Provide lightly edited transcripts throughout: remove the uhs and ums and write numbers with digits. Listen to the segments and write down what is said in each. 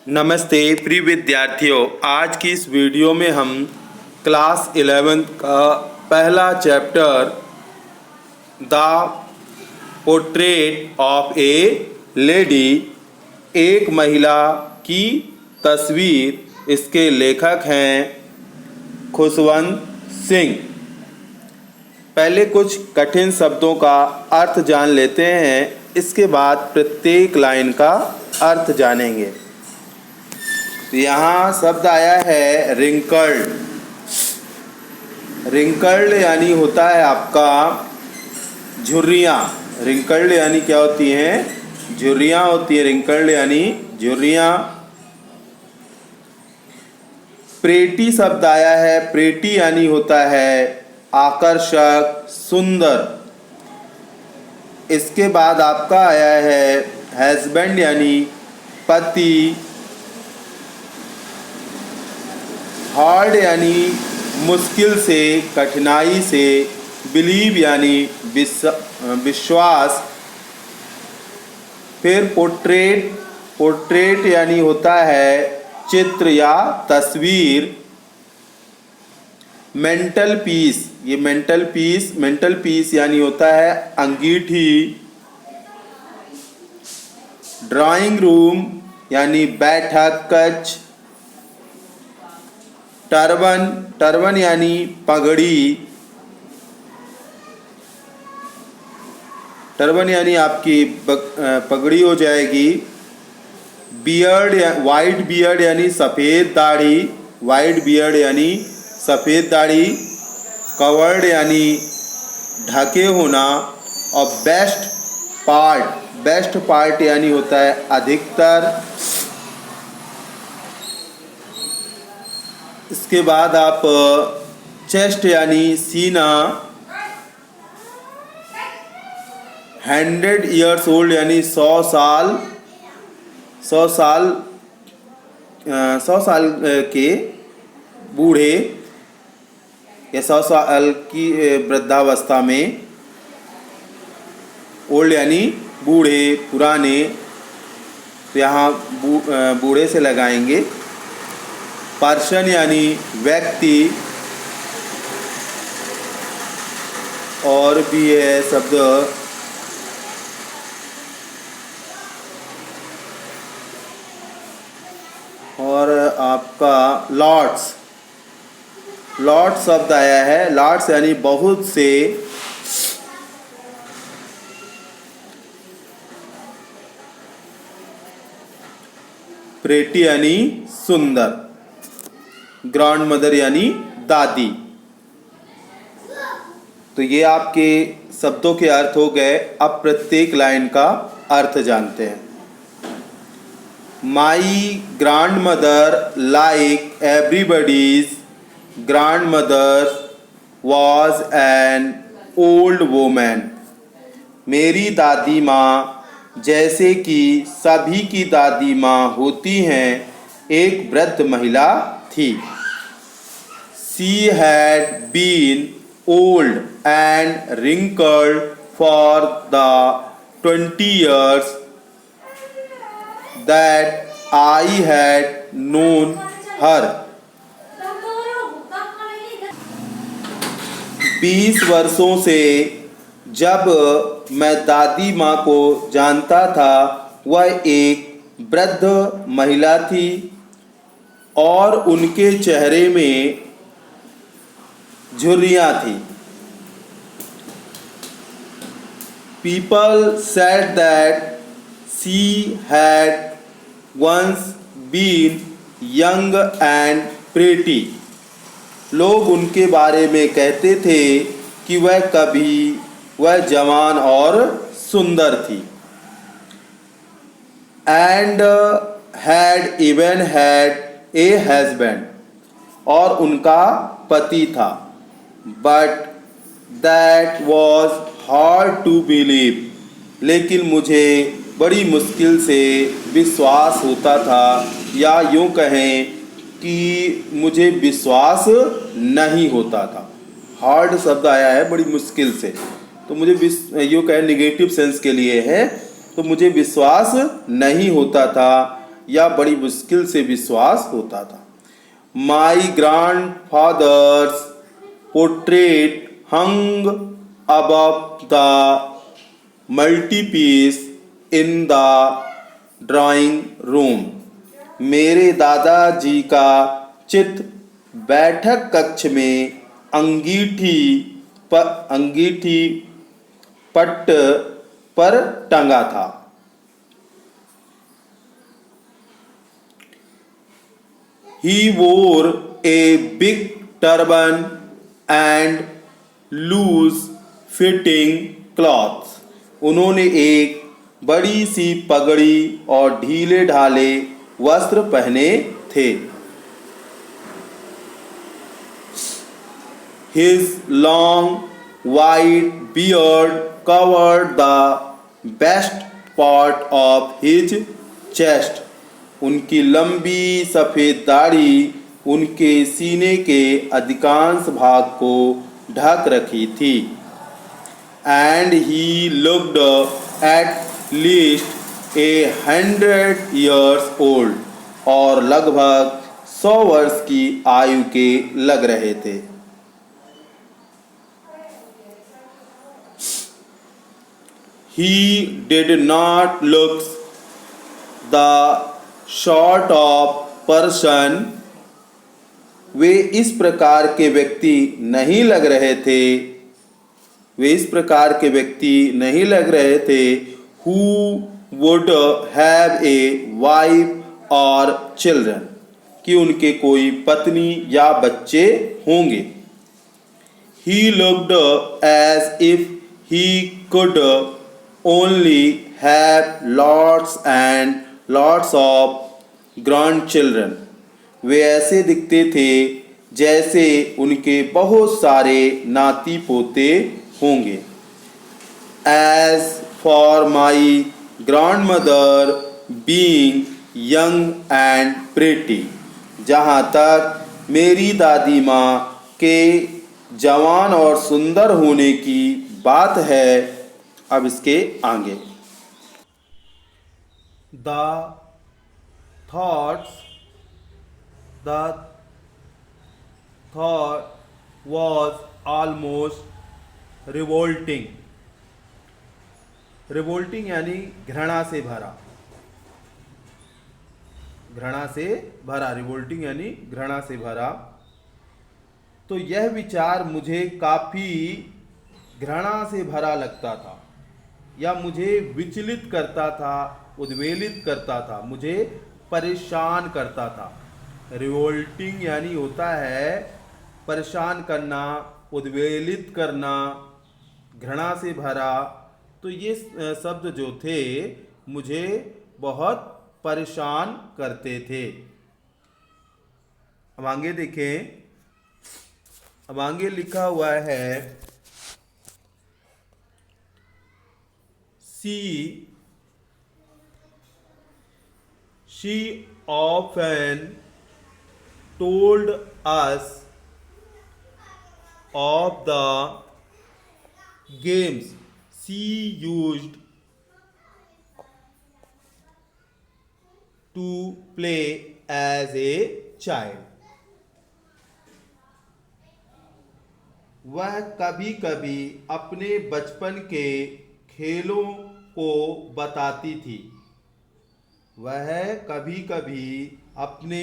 नमस्ते प्रिय विद्यार्थियों, आज की इस वीडियो में हम क्लास 11 का पहला chapter the portrait of A lady, एक महिला की तस्वीर, इसके लेखक हैं खुशवंत सिंह। पहले कुछ कठिन शब्दों का अर्थ जान लेते हैं, इसके बाद प्रत्येक लाइन का अर्थ जानेंगे। यहाँ शब्द आया है रिंकल्ड। रिंकल्ड यानी होता है आपका झुर्रियाँ। रिंकल्ड यानी क्या होती हैं? झुर्रियाँ होती है। रिंकल्ड यानी झुर्रियाँ। प्रेटी शब्द आया है। प्रेटी यानी होता है आकर्षक, सुंदर। इसके बाद आपका आया है हस्बैंड यानी पति। हार्ड यानी मुश्किल से, कठिनाई से। बिलीव यानी विश्वास। फिर पोर्ट्रेट। पोर्ट्रेट यानी होता है चित्र या तस्वीर। मेंटल पीस, ये मेंटल पीस यानी होता है अंगीठी। ड्राइंग रूम यानी बैठक, कक्ष। टर्बन यानी पगड़ी। टर्बन यानी आपकी पगड़ी हो जाएगी। बियर्ड, वाइट बियर्ड यानी सफ़ेद दाढ़ी। वाइट बियर्ड यानी सफ़ेद दाढ़ी। कवर्ड यानी ढके होना। और बेस्ट पार्ट यानी होता है अधिकतर। इसके बाद आप चेस्ट यानी सीना। 100 ईयर्स ओल्ड यानी 100 साल के बूढ़े या 100 साल की वृद्धावस्था में। ओल्ड यानी बूढ़े, पुराने, तो यहाँ बूढ़े से लगाएंगे। पर्सन यानी व्यक्ति। और भी है शब्द, और आपका लॉट्स शब्द आया है। लॉट्स यानी बहुत से। प्रेटी यानी सुंदर। ग्रैंड मदर यानी दादी। तो ये आपके शब्दों के अर्थ हो गए। अब प्रत्येक लाइन का अर्थ जानते हैं। My grand mother, like everybody's grand mother, was an old woman. मेरी दादी माँ जैसे कि सभी की दादी माँ होती हैं, एक वृद्ध महिला थी। She had been old and wrinkled for the 20 years that I had known her. 20 वर्षों से जब मैं दादी माँ को जानता था, वह एक वृद्ध महिला थी और उनके चेहरे में झुर्रियाँ थी। People said that she had once been young and pretty. लोग उनके बारे में कहते थे कि वह जवान और सुंदर थी। And had even had a husband, और उनका पति था। But that was hard to believe. लेकिन मुझे बड़ी मुश्किल से विश्वास होता था, या यूँ कहें कि मुझे विश्वास नहीं होता था। हार्ड शब्द आया है बड़ी मुश्किल से, तो मुझे यूँ कहें निगेटिव सेंस के लिए है, तो मुझे विश्वास नहीं होता था या बड़ी मुश्किल से विश्वास होता था। My grandfather's portrait hung above the multipiece in the drawing room. मेरे दादाजी का चित्र बैठक कक्ष में अंगीठी पट्ट पर टंगा था। He wore a big turban and loose fitting cloths। उन्होंने एक बड़ी सी पगड़ी और ढीले ढाले वस्त्र पहने थे। His long white beard covered the best part of his chest। उनकी लंबी सफ़ेद दाढ़ी उनके सीने के अधिकांश भाग को ढक रखी थी। And he looked at least 100 years old। और लगभग 100 वर्ष की आयु के लग रहे थे। He did not look the sort of person। वे इस प्रकार के व्यक्ति नहीं लग रहे थे who would have a wife or children। कि उनके कोई पत्नी या बच्चे होंगे। He looked as if he could only have lots and lots of grandchildren। वे ऐसे दिखते थे जैसे उनके बहुत सारे नाती पोते होंगे। As for my grandmother being young and pretty। जहाँ तक मेरी दादी माँ के जवान और सुंदर होने की बात है, अब इसके आगे The thought was almost revolting। Revolting यानी घृणा से भरा रिवोल्टिंग यानी घृणा से भरा। तो यह विचार मुझे काफ़ी घृणा से भरा लगता था या मुझे विचलित करता था, उद्वेलित करता था, मुझे परेशान करता था। रिवोल्टिंग यानी होता है परेशान करना, उद्वेलित करना, घृणा से भरा। तो ये शब्द जो थे मुझे बहुत परेशान करते थे। अब आगे देखें, अब आगे लिखा हुआ है she often told us of the games she used to play as a child। वह कभी कभी अपने बचपन के खेलों को बताती थी। वह कभी कभी अपने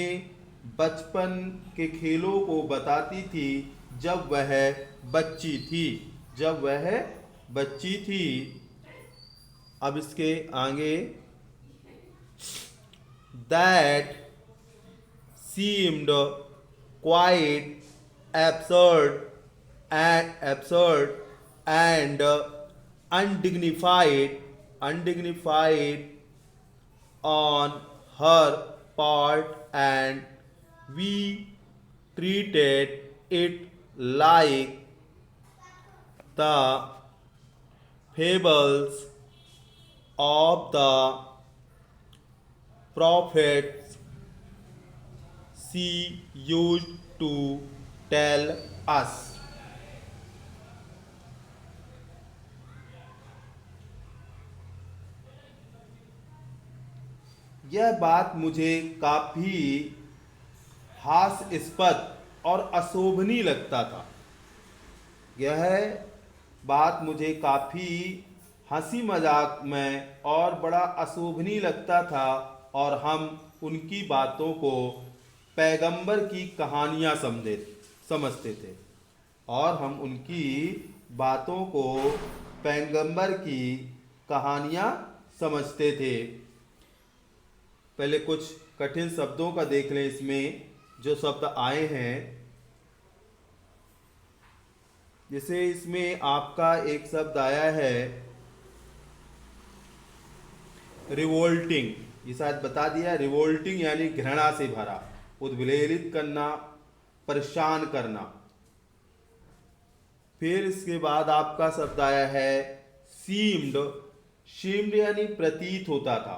बचपन के खेलों को बताती थी जब वह बच्ची थी। अब इसके आगे that seemed quite absurd and undignified on her part, and we treated it like the fables of the prophets she used to tell us। यह बात मुझे काफी हास्यास्पद और अशोभनीय लगता था। यह बात मुझे काफी हंसी मजाक में और बड़ा अशोभनीय लगता था, और हम उनकी बातों को पैगंबर की कहानियां समझते थे। और हम उनकी बातों को पैगंबर की कहानियां समझते थे। पहले कुछ कठिन शब्दों का देख लें। इसमें जो शब्द आए हैं, जैसे इसमें आपका एक शब्द आया है रिवोल्टिंग। ये शायद बता दिया। रिवोल्टिंग यानी घृणा से भरा, उद्वेलित करना, परेशान करना। फिर इसके बाद आपका शब्द आया है सीम्ड। सीम्ड यानी प्रतीत होता था,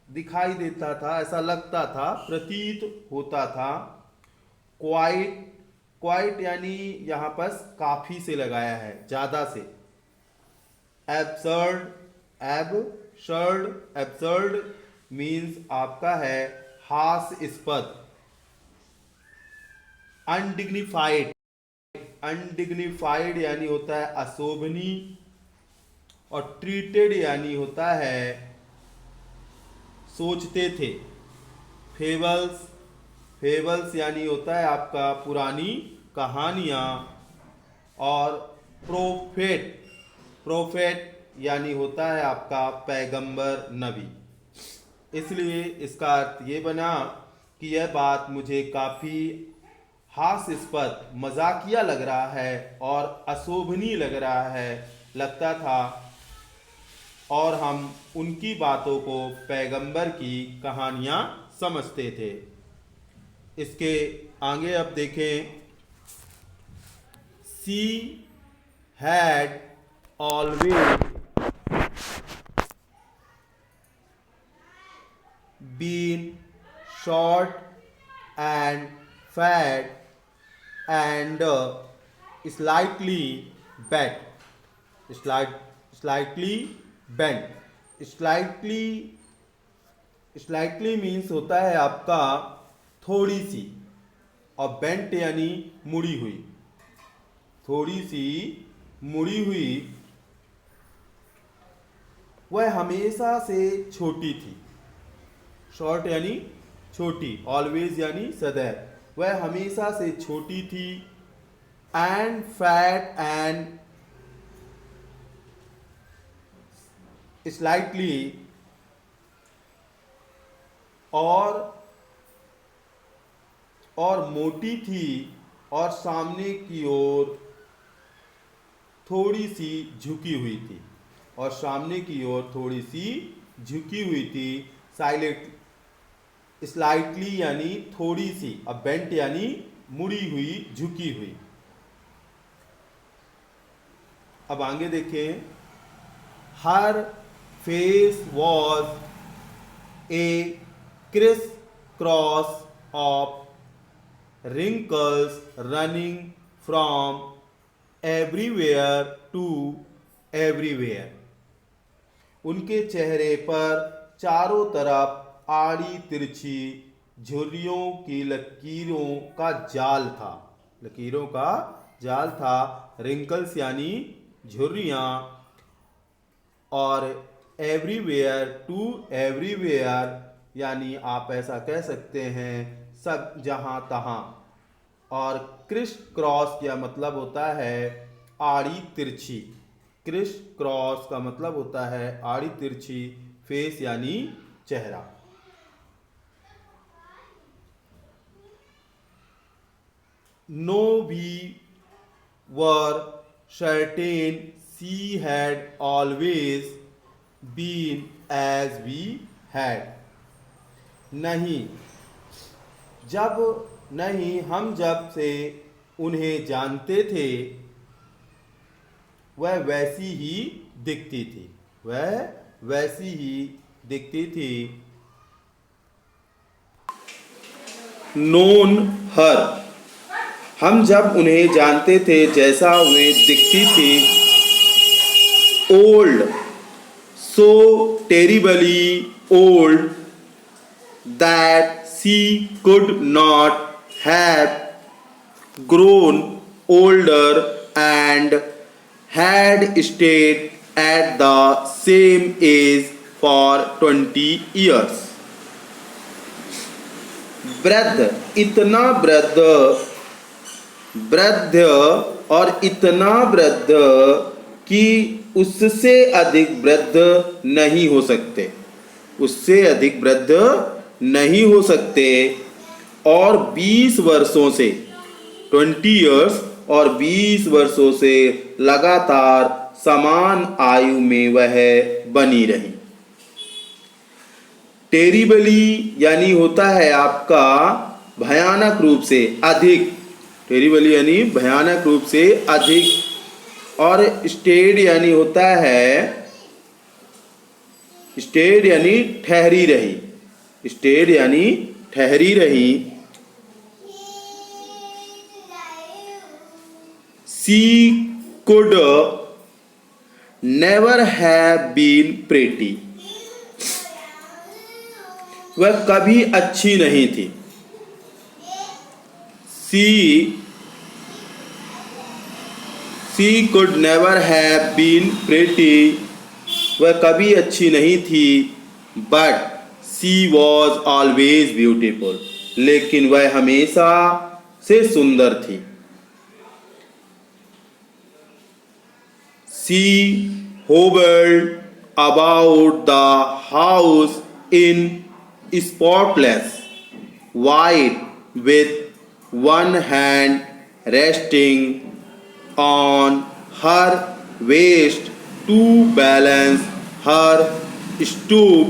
दिखाई देता था, ऐसा लगता था, प्रतीत होता था। क्वाइट। क्वाइट यानी यहां पर काफी से लगाया है, ज्यादा से। एब्सर्ड। एब्सर्ड मीन्स आपका है हास्यास्पद। अनडिग्निफाइड। अनडिग्निफाइड यानी होता है अशोभनीय। और ट्रीटेड यानी होता है सोचते थे। फेबल्स। फेबल्स यानी होता है आपका पुरानी कहानियां। और प्रोफेट। प्रोफेट यानी होता है आपका पैगंबर, नबी। इसलिए इसका अर्थ ये बना कि यह बात मुझे काफी हास्यास्पद, मजाकिया लग रहा है और अशोभनीय लगता था, और हम उनकी बातों को पैगंबर की कहानियां समझते थे। इसके आगे अब देखें। She had always been short and fat and slightly bent. Slightly bent. Slightly means होता है आपका थोड़ी सी, और बेंट यानी मुड़ी हुई। थोड़ी सी मुड़ी हुई। वह हमेशा से छोटी थी। शॉर्ट यानी छोटी, ऑलवेज यानी सदैव। वह हमेशा से छोटी थी। एंड फैट एंड स्लाइटली, और मोटी थी, और सामने की ओर थोड़ी सी झुकी हुई थी। और सामने की ओर थोड़ी सी झुकी हुई थी। साइलेंट। स्लाइटली यानी थोड़ी सी, अब बेंट यानी मुड़ी हुई, झुकी हुई। अब आगे देखें। Her face was a crisscross of wrinkles running from everywhere to everywhere. उनके चेहरे पर चारों तरफ आड़ी तिरछी झुर्रियों की लकीरों का जाल था। लकीरों का जाल था। रिंकल्स यानी झुर्रियां, और एवरीवेयर टू एवरीवेयर यानी आप ऐसा कह सकते हैं सब, जहां तहां। और क्रिस क्रॉस का मतलब होता है आड़ी तिरछी। क्रिस क्रॉस का मतलब होता है आड़ी तिरछी। फेस यानी चेहरा। No, we were certain she had always been as we had. नहीं, हम जब से उन्हें जानते थे, वह वैसी ही दिखती थी। वह वैसी ही दिखती थी। Known her. हम जब उन्हें जानते थे जैसा वे दिखती थी। Old. So terribly old that she could not have grown older and had stayed at the same age for 20 years. वृद्ध, इतना वृद्ध, वृद्ध और इतना वृद्ध कि उससे अधिक वृद्ध नहीं हो सकते, उससे अधिक वृद्ध नहीं हो सकते। और 20 वर्षों से 20 इयर्स और 20 वर्षों से लगातार समान आयु में वह बनी रही। टेरिबली यानी होता है आपका भयानक रूप से अधिक, टेरिबली यानी भयानक रूप से अधिक, और स्टेड यानी होता है, स्टेड यानी ठहरी रही, स्टेड यानी ठहरी रही। She could never have been pretty, वह कभी अच्छी नहीं थी। She could never have been pretty, वह कभी अच्छी नहीं थी। But she was always beautiful, लेकिन वह हमेशा से सुंदर थी। She hovered about the house in spotless white, with one hand resting on her waist to balance her stoop,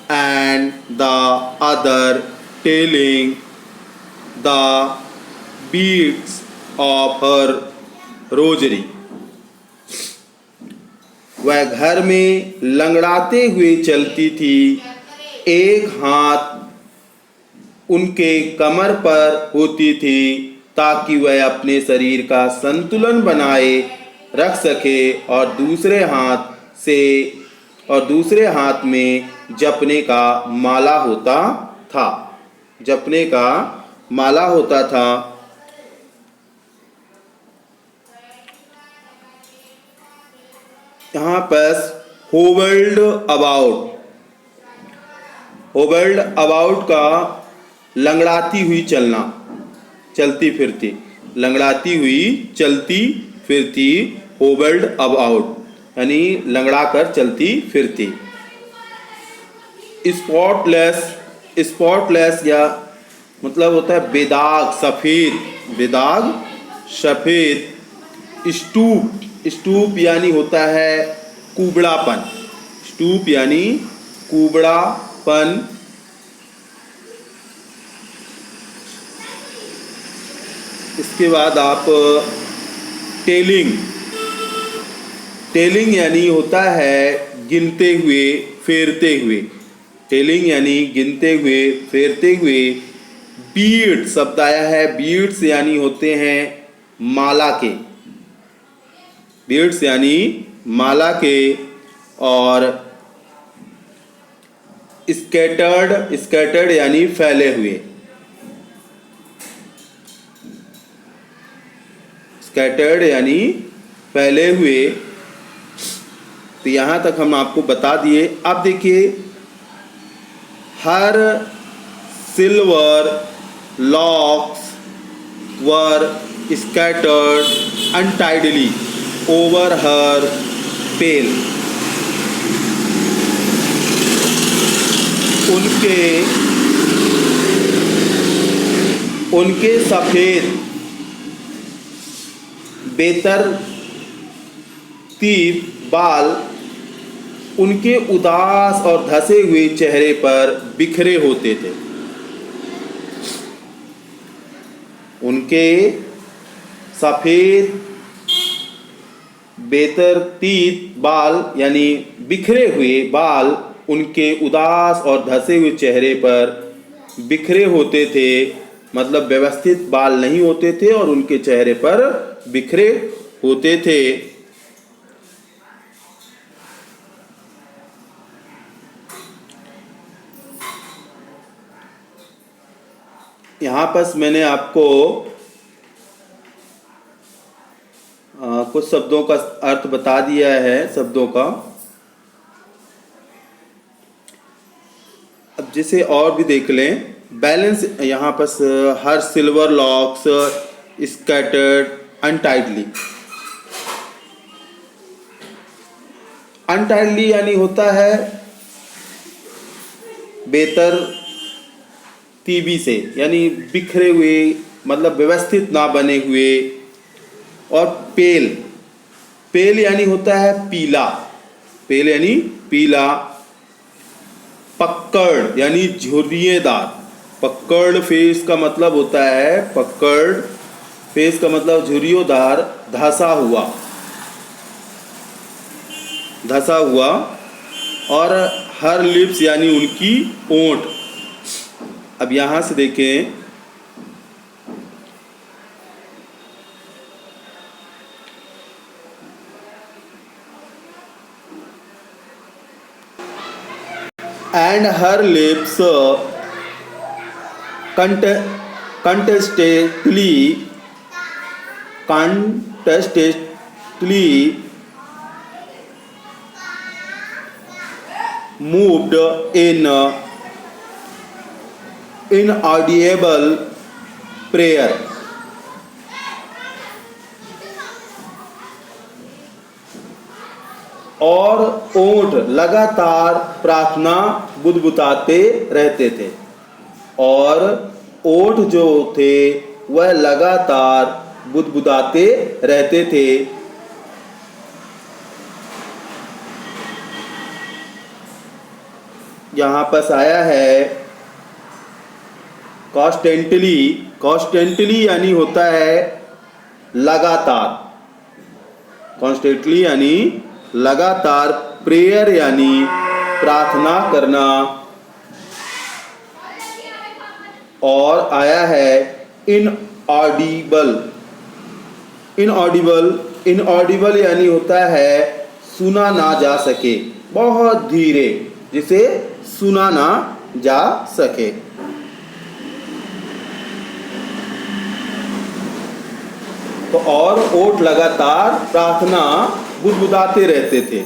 and the other tailing the beads of her rosary. वह घर में लंगड़ाते हुए चलती थी, एक हाथ उनके कमर पर होती थी ताकि वह अपने शरीर का संतुलन बनाए रख सके, और दूसरे हाथ में जपने का माला होता था, जपने का माला होता था। यहाँ पर होवर्ड अबाउट का लंगड़ाती हुई चलना, चलती फिरती, लंगड़ाती हुई चलती फिरती, होवर्ड अबाउट यानी लंगड़ा कर चलती फिरती। स्पॉटलेस या मतलब होता है बेदाग सफ़ेद, बेदाग सफ़ेद। स्टूप यानी होता है कुबड़ापन, स्टूप यानी कुबड़ापन। इसके बाद आप टेलिंग यानी होता है गिनते हुए फेरते हुए, टेलिंग यानी गिनते हुए फेरते हुए। बीड शब्द आया है, बीड्स यानी होते हैं माला के, बीड्स यानी माला के। और स्कैटर्ड यानी फैले हुए, स्कैटर्ड यानी फैले हुए। तो यहाँ तक हम आपको बता दिए। अब देखिए, हर सिल्वर लॉक्स वर scattered untidily over her pail. उनके सफ़ेद बेतरतीब बाल उनके उदास और धसे हुए चेहरे पर बिखरे होते थे। उनके सफ़ेद बेतरतीब बाल यानी बिखरे हुए बाल उनके उदास और धसे हुए चेहरे पर बिखरे होते थे, मतलब व्यवस्थित बाल नहीं होते थे और उनके चेहरे पर बिखरे होते थे। यहाँ पर मैंने आपको कुछ शब्दों का अर्थ बता दिया है शब्दों का। अब जिसे और भी देख लें। बैलेंस, यहाँ पर हर silver locks scattered untidily. Untidily यानी होता है बेतरतीबी से, यानी बिखरे हुए, मतलब व्यवस्थित ना बने हुए। और पेल, पेल यानी होता है पीला, पेल यानी पीला। पक्कड़ यानी झुर्रियेदार। पक्कड़ फेस का मतलब होता है, पक्कड़ फेस का मतलब झुर्रियोदार, धंसा हुआ, धंसा हुआ। और हर लिप्स यानी उनकी ओंठ। अब यहां से देखें, and her lips contestedly moved in inaudible prayer. और ओंठ लगातार प्रार्थना बुदबुदाते रहते थे। और ओंठ जो थे वह लगातार बुदबुदाते रहते थे। यहाँ पर आया है कॉन्स्टेंटली। कॉन्स्टेंटली यानी होता है लगातार, कॉन्स्टेंटली यानी लगातार। प्रेयर यानी प्रार्थना करना। और आया है इनऑडिबल। इनऑडिबल, इनऑडिबल यानी होता है सुना ना जा सके, बहुत धीरे, जिसे सुना ना जा सके। तो और ओठ लगातार प्रार्थना बुदबुदाते रहते थे।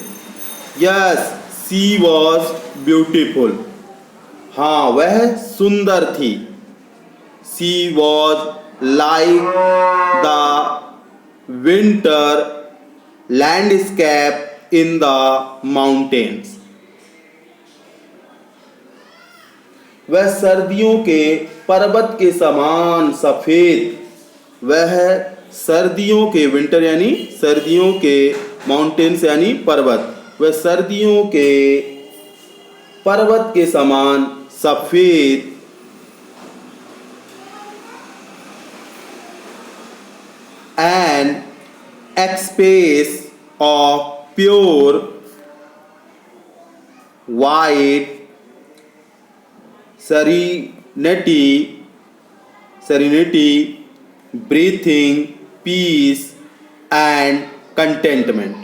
Yes, she was beautiful. हाँ, वह सुंदर थी। She was like the winter landscape in the mountains. वह सर्दियों के पर्वत के समान सफेद। वह सर्दियों के, विंटर यानी सर्दियों के, माउंटेन्स यानी पर्वत, वह सर्दियों के पर्वत के समान सफेद and expanse of pure white serenity, breathing, peace and contentment.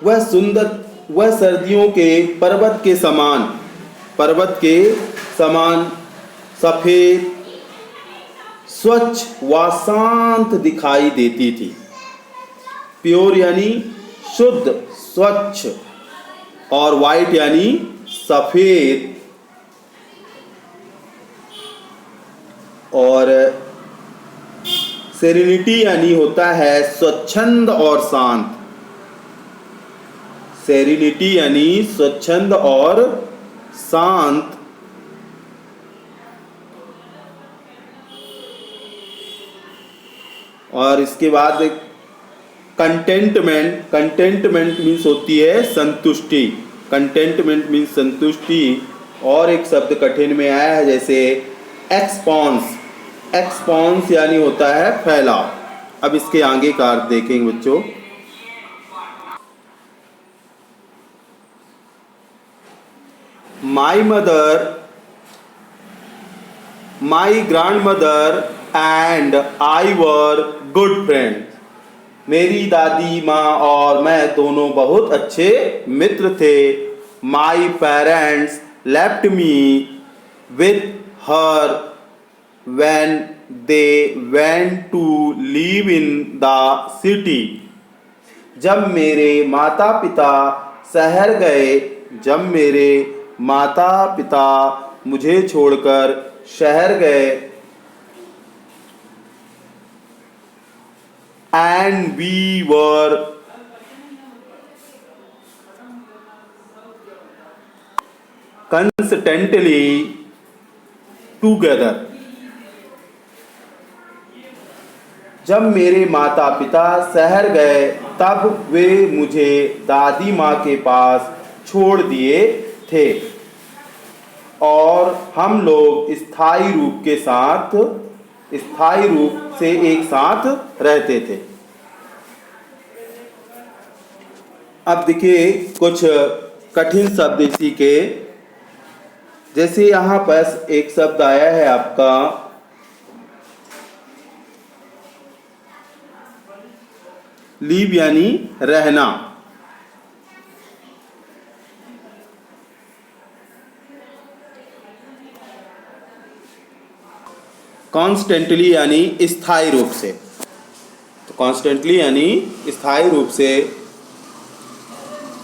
वह सुंदर, वह सर्दियों के पर्वत के समान, पर्वत के समान सफेद, स्वच्छ व शांत दिखाई देती थी। प्योर यानी शुद्ध, स्वच्छ, और वाइट यानी सफेद, और सेरेनिटी यानी होता है स्वच्छंद और शांत। सेरेनिटी यानी स्वच्छंद और शांत। और इसके बाद कंटेंटमेंट। कंटेंटमेंट मीन्स होती है संतुष्टि। कंटेंटमेंट मीन्स संतुष्टि। और एक शब्द कठिन में आया है, जैसे एक्सपॉन्स। एक्सपॉन्स यानी होता है फैलाव। अब इसके आगे का अर्थ देखेंगे बच्चों। My mother, my grandmother and I were good friends. मेरी दादी माँ और मैं दोनों बहुत अच्छे मित्र थे। My parents left me with her when they went to live in the city। जब मेरे माता पिता शहर गए, जब मेरे माता पिता मुझे छोड़कर शहर गए। and we were constantly together। जब मेरे माता पिता शहर गए तब वे मुझे दादी माँ के पास छोड़ दिए थे और हम लोग स्थायी रूप से एक साथ रहते थे। अब देखिए कुछ कठिन शब्द इसी के, जैसे यहाँ पर एक शब्द आया है आपका लीव यानी रहना। कॉन्स्टेंटली यानी स्थायी रूप से, तो कॉन्स्टेंटली यानी स्थायी रूप से।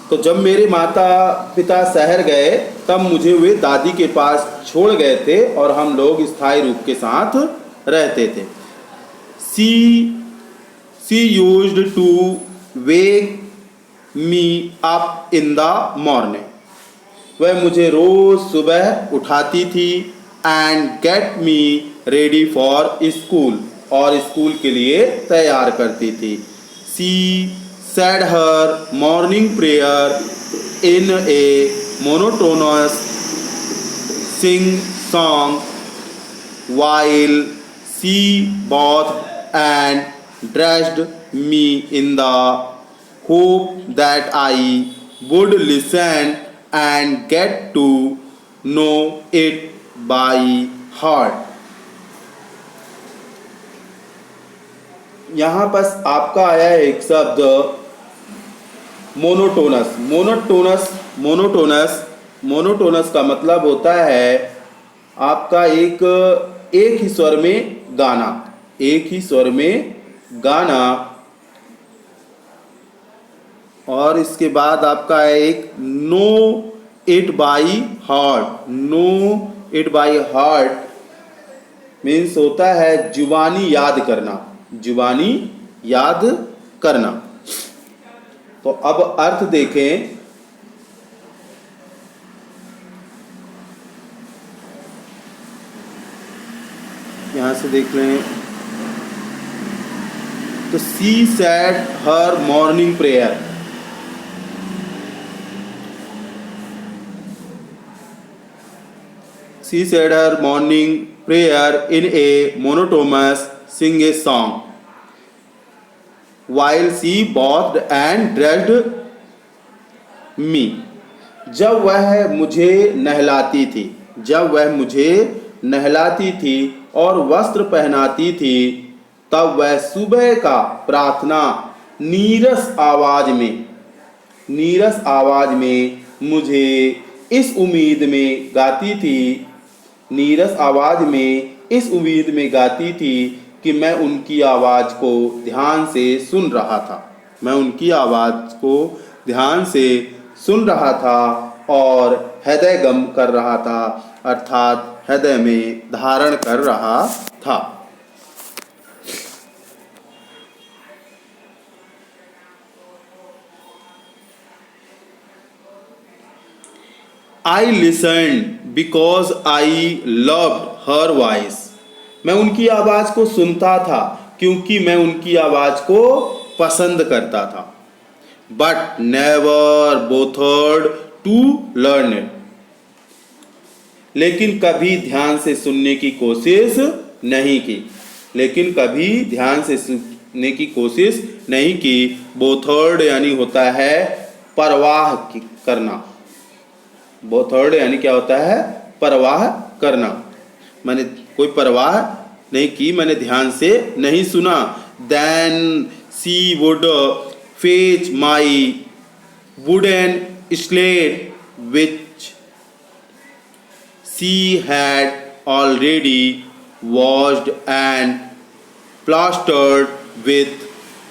तो जब मेरे माता पिता शहर गए तब मुझे वे दादी के पास छोड़ गए थे और हम लोग स्थायी रूप के साथ रहते थे। She used to wake me up in the morning। वह मुझे रोज सुबह उठाती थी and get me ready for school, और स्कूल के लिए तैयार करती थी। She said her morning prayer in a monotonous sing song while she bathed and dressed me in the hope that I would listen and get to know it by heart। यहाँ पर आपका आया है एक शब्द मोनोटोनस। मोनोटोनस का मतलब होता है आपका एक ही स्वर में गाना, एक ही स्वर में गाना। और इसके बाद आपका है एक know it by heart. Know it by heart means होता है जुबानी याद करना, जुबानी याद करना। तो अब अर्थ देखें। यहां से देख लें तो she said her morning prayer। She said her morning prayer in a monotonous sing a song while she bathed and dressed me। जब वह मुझे नहलाती थी और वस्त्र पहनाती थी तब वह सुबह का प्रार्थना नीरस आवाज में मुझे इस उम्मीद में गाती थी कि मैं उनकी आवाज को ध्यान से सुन रहा था और हृदयगम कर रहा था, अर्थात हृदय में धारण कर रहा था। I listened because I loved her voice। मैं उनकी आवाज को सुनता था क्योंकि मैं उनकी आवाज को पसंद करता था। But never bothered to learn it। लेकिन कभी ध्यान से सुनने की कोशिश नहीं की। बोथर्ड यानी होता है परवाह करना। बोथर्ड यानी क्या होता है? परवाह करना। मैंने कोई परवाह नहीं की, मैंने ध्यान से नहीं सुना। Then she would fetch my wooden slate which she had already washed and plastered with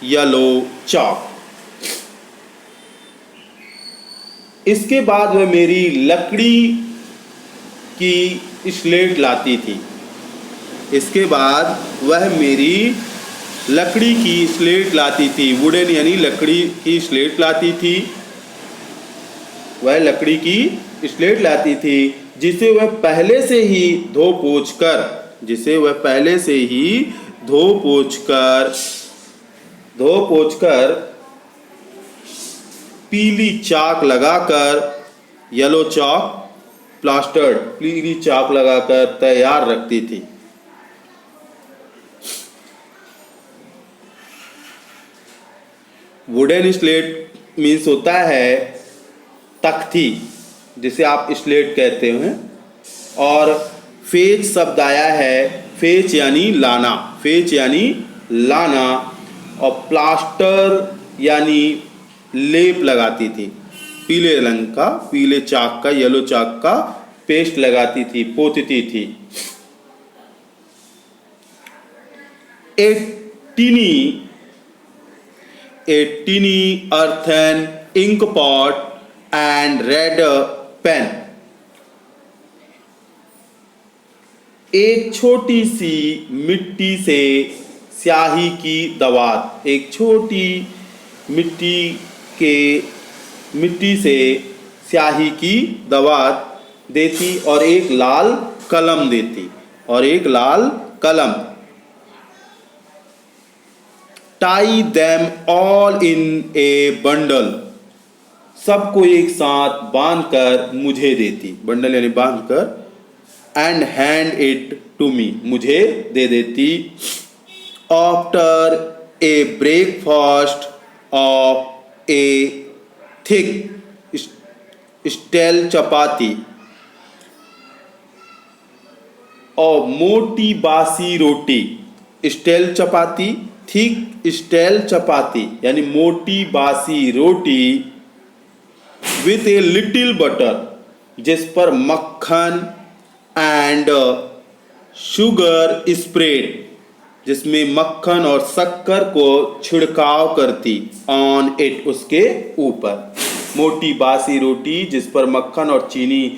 yellow chalk. इसके बाद वह मेरी लकड़ी की स्लेट लाती थी। इसके बाद वह मेरी लकड़ी की स्लेट लाती थी। वुडन यानी लकड़ी की स्लेट लाती थी। वह लकड़ी की स्लेट लाती थी जिसे वह पहले से ही धो पोंछ कर पीली चाक लगाकर येलो चाक प्लास्टर्ड पीली चाक लगाकर तैयार रखती थी। वुडन स्लेट मीन्स होता है तख्ती, जिसे आप स्लेट कहते हैं। और फेच शब्द आया है, फेच यानी लाना, और प्लास्टर यानी लेप लगाती थी। पीले रंग का, पीले चाक का, येलो चाक का पेस्ट लगाती थी, पोतती थी। ए tiny earthen ink pot and red pen। एक छोटी सी मिट्टी से स्याही की दवात, एक छोटी मिट्टी से स्याही की दवात देती और एक लाल कलम tie them all in a bundle, सबको एक साथ बांधकर मुझे देती, बंडल यानी बांधकर, and hand it to me, मुझे दे देती। After a breakfast of a thick stale chapati, और मोटी बासी रोटी, stale chapati, thick stale chapati यानी मोटी बासी रोटी, विथ ए लिटिल बटर, जिस पर मक्खन, एंड शुगर स्प्रेड, जिसमें मक्खन और शक्कर को छिड़काव करती, ऑन इट, उसके ऊपर। मोटी बासी रोटी जिस पर मक्खन और चीनी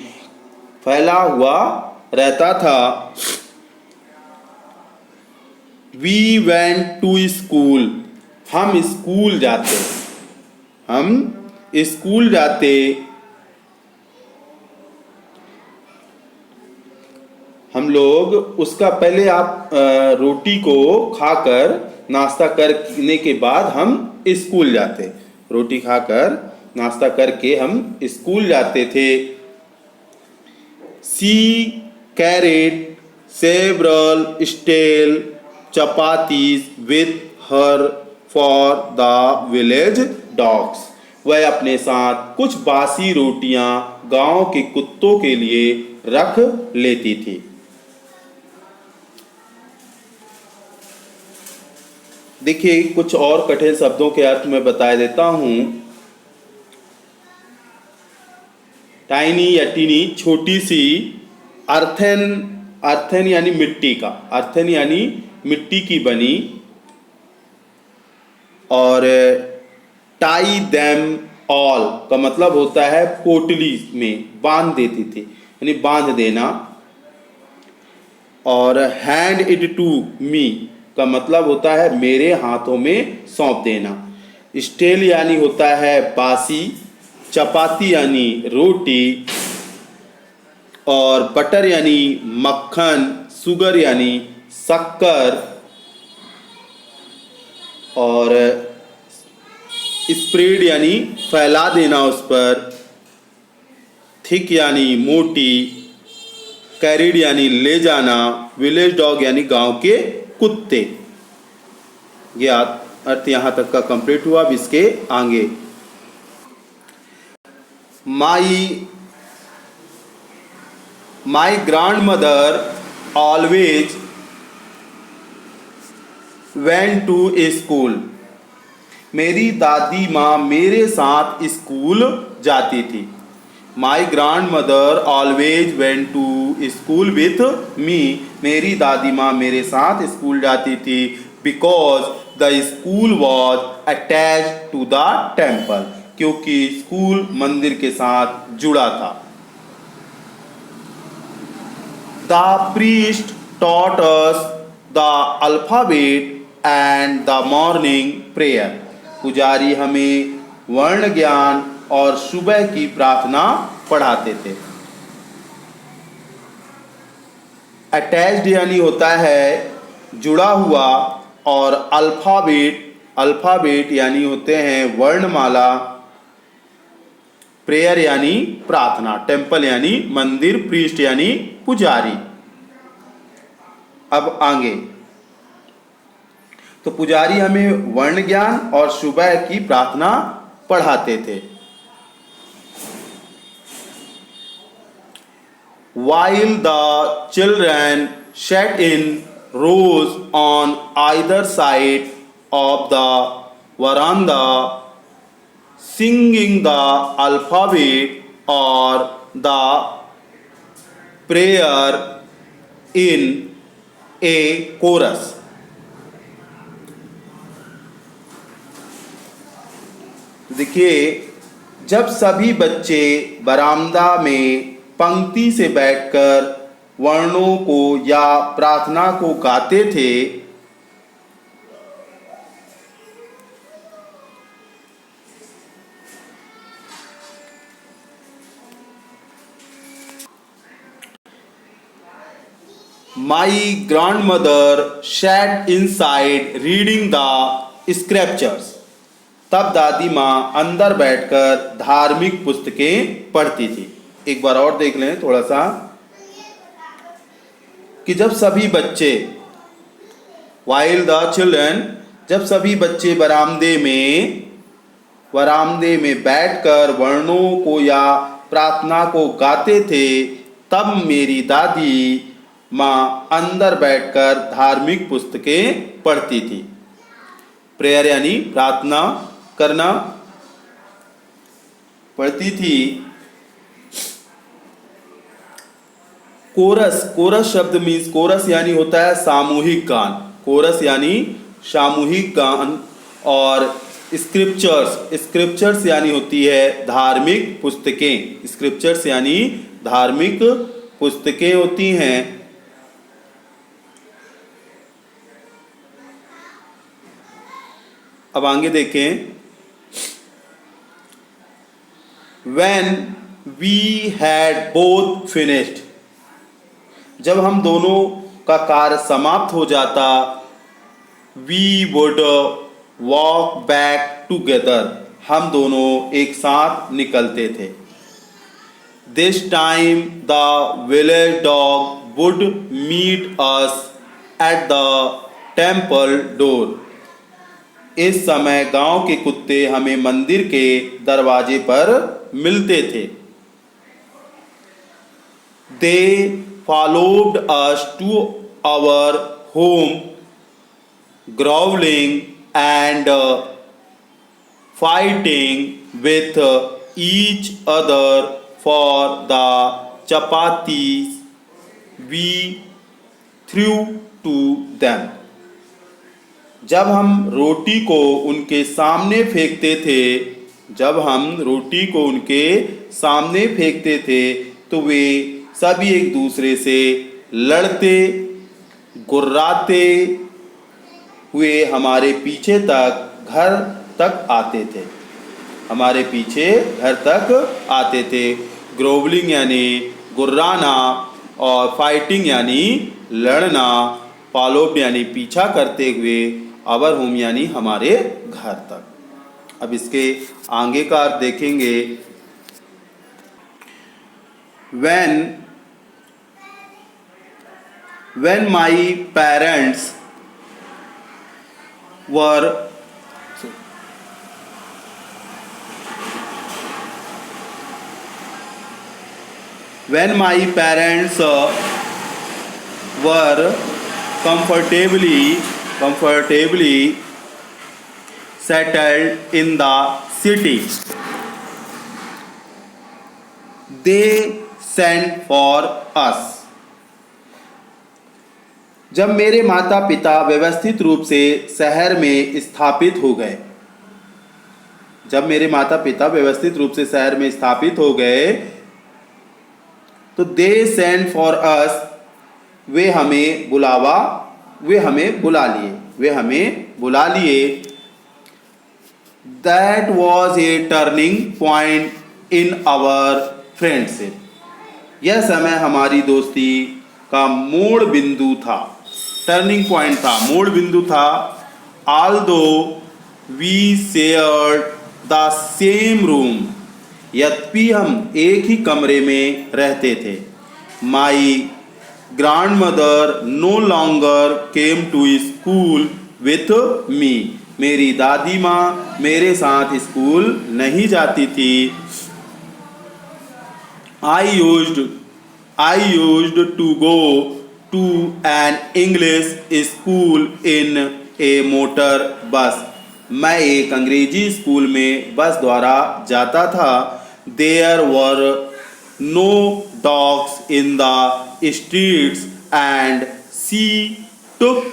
फैला हुआ रहता था। We went to school, हम स्कूल जाते। हम लोग उसका पहले आप रोटी को खाकर नाश्ता करने के बाद हम स्कूल जाते। रोटी खाकर नाश्ता करके हम स्कूल जाते थे। She carried several stale chapatis with her for the village dogs, वह अपने साथ कुछ बासी रोटियां गांव के कुत्तों के लिए रख लेती थी। देखिए कुछ और कठिन शब्दों के अर्थ मैं बता देता हूं। टाइनी या टीनी छोटी सी, अर्थन यानी मिट्टी का, अर्थन यानी मिट्टी की बनी, और टाई देम ऑल का मतलब होता है पोटली में बांध देती थी, यानी बांध देना। और हैंड इट टू मी का मतलब होता है मेरे हाथों में सौंप देना। स्टेल यानी होता है बासी, चपाती यानी रोटी, और बटर यानी मक्खन, शुगर यानी शक्कर, और स्प्रेड यानी फैला देना उस पर, थिक यानी मोटी, कैरिड यानी ले जाना, विलेज डॉग यानी गांव के कुत्ते। ये अर्थ यहां तक का कंप्लीट हुआ। अब इसके आगे my grandmother always went to a school, मेरी दादी माँ मेरे साथ स्कूल जाती थी। My grandmother always went to school with me. मेरी दादी माँ मेरे साथ स्कूल जाती थी because the school was attach to the temple, क्योंकि स्कूल मंदिर के साथ जुड़ा था। The priest taught us the alphabet and the morning prayer. पुजारी हमें वर्ण ज्ञान और सुबह की प्रार्थना पढ़ाते थे। अटैच्ड यानी होता है जुड़ा हुआ, और अल्फाबेट यानी होते हैं वर्णमाला, प्रेयर यानी प्रार्थना, टेम्पल यानी मंदिर, प्रीस्ट यानी पुजारी। अब आगे, तो पुजारी हमें वर्ण ज्ञान और सुबह की प्रार्थना पढ़ाते थे। While the children sat in rows on either side of the veranda, singing the alphabet or the prayer in a chorus. देखिए, जब सभी बच्चे बरामदा में पंक्ति से बैठकर वर्णों को या प्रार्थना को गाते थे, My grandmother sat inside reading the scriptures. तब दादी माँ अंदर बैठकर धार्मिक पुस्तकें पढ़ती थी। एक बार और देख लें थोड़ा सा, कि जब सभी बच्चे, while the children, जब सभी बच्चे बरामदे में बैठकर वर्णों को या प्रार्थना को गाते थे, तब मेरी दादी माँ अंदर बैठकर धार्मिक पुस्तकें पढ़ती थी। प्रेयर यानी प्रार्थना करना, पढ़ती थी। कोरस शब्द मीन्स, कोरस यानी होता है सामूहिक गान, कोरस यानी सामूहिक गान। और स्क्रिप्चर्स यानी होती है धार्मिक पुस्तकें, स्क्रिप्चर्स यानी धार्मिक पुस्तकें होती हैं। अब आगे देखें, When we had both finished, जब हम दोनों का कार्य समाप्त हो जाता, we would walk back together, हम दोनों एक साथ निकलते थे। This time the village dog would meet us at the temple door. इस समय गांव के कुत्ते हमें मंदिर के दरवाजे पर मिलते थे। They followed us to our home, growling and fighting with each other for the chapatis we threw to them. जब हम रोटी को उनके सामने फेंकते थे, तो वे सभी एक दूसरे से लड़ते, गुर्राते हुए हमारे पीछे तक घर तक आते थे। ग्रोवलिंग यानी गुर्राना, और फाइटिंग यानी लड़ना, फॉलोड यानी पीछा करते हुए, अवर होम यानी हमारे घर तक। अब इसके आगे का अर्थ देखेंगे। When my parents were comfortably settled in the city. They sent for us. जब मेरे माता पिता व्यवस्थित रूप से शहर में स्थापित हो गए, जब मेरे माता पिता व्यवस्थित रूप से शहर में स्थापित हो गए, तो दे सेंड फॉर अस, वे हमें बुला लिए. That was a turning point in our friendship. यह समय हमारी दोस्ती का मोड़ बिंदु था. टर्निंग पॉइंट था, मोड़ बिंदु था. Although we shared the same room, यद्यपि हम एक ही कमरे में रहते थे. My grandmother no longer came to school with me. मेरी दादी माँ मेरे साथ स्कूल नहीं जाती थी. I used to go to an English school in a motor bus. मैं एक अंग्रेजी स्कूल में बस द्वारा जाता था. There were no dogs in the streets and she took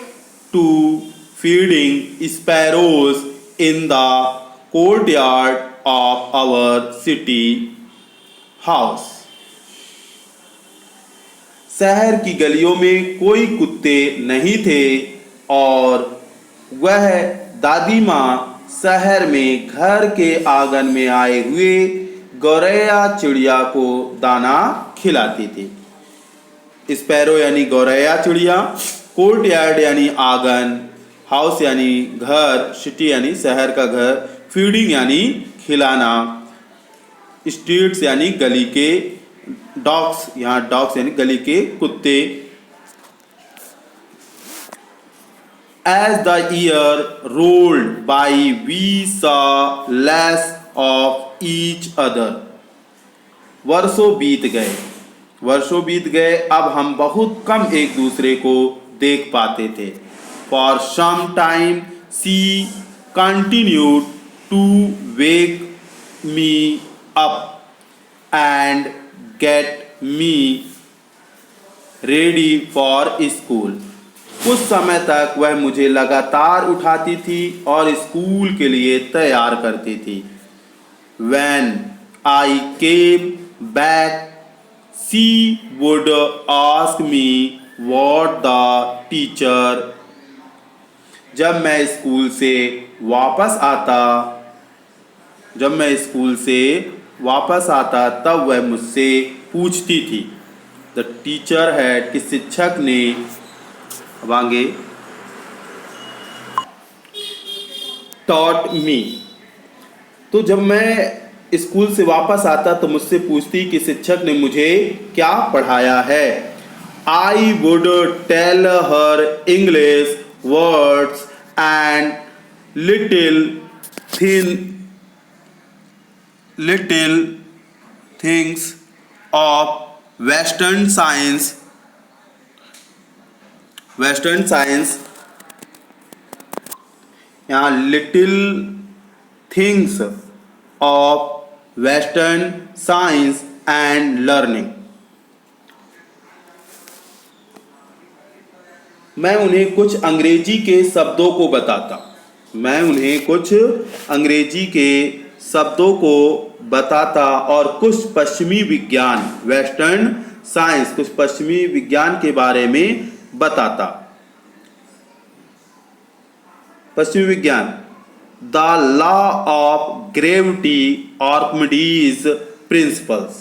to feeding sparrows in the courtyard of our city house. शहर की गलियों में कोई कुत्ते नहीं थे और वह दादी माँ शहर में घर के आंगन में आए हुए गौरैया चिड़िया को दाना खिलाती थी. स्पैरो यानी गौरैया चिड़िया, कोर्ट यार्ड यानी आंगन, हाउस यानी घर, सिटी यानी शहर का घर, फीडिंग यानी खिलाना, स्ट्रीट्स यानी गली के, डॉग्स, यहाँ डॉग्स यानी गली के कुत्ते. As the year rolled by, we saw less of each other. वर्षों बीत गए, अब हम बहुत कम एक दूसरे को देख पाते थे. For some time she continued to wake me up and get me ready for school. कुछ समय तक वह मुझे लगातार उठाती थी और स्कूल के लिए तैयार करती थी. When I came back, she would ask me what the teacher. जब मैं स्कूल से वापस आता तब वह मुझसे पूछती थी. द टीचर है कि शिक्षक ने, वांगे, taught me. तो जब मैं स्कूल से वापस आता तो मुझसे पूछती कि शिक्षक ने मुझे क्या पढ़ाया है. I would tell her English words and little things of Western science. यहाँ little things of Western science and learning. मैं उन्हें कुछ अंग्रेजी के शब्दों को बताता और कुछ पश्चिमी विज्ञान, वेस्टर्न साइंस, कुछ पश्चिमी विज्ञान के बारे में बताता. पश्चिमी विज्ञान, the law of gravity, Archimedes principles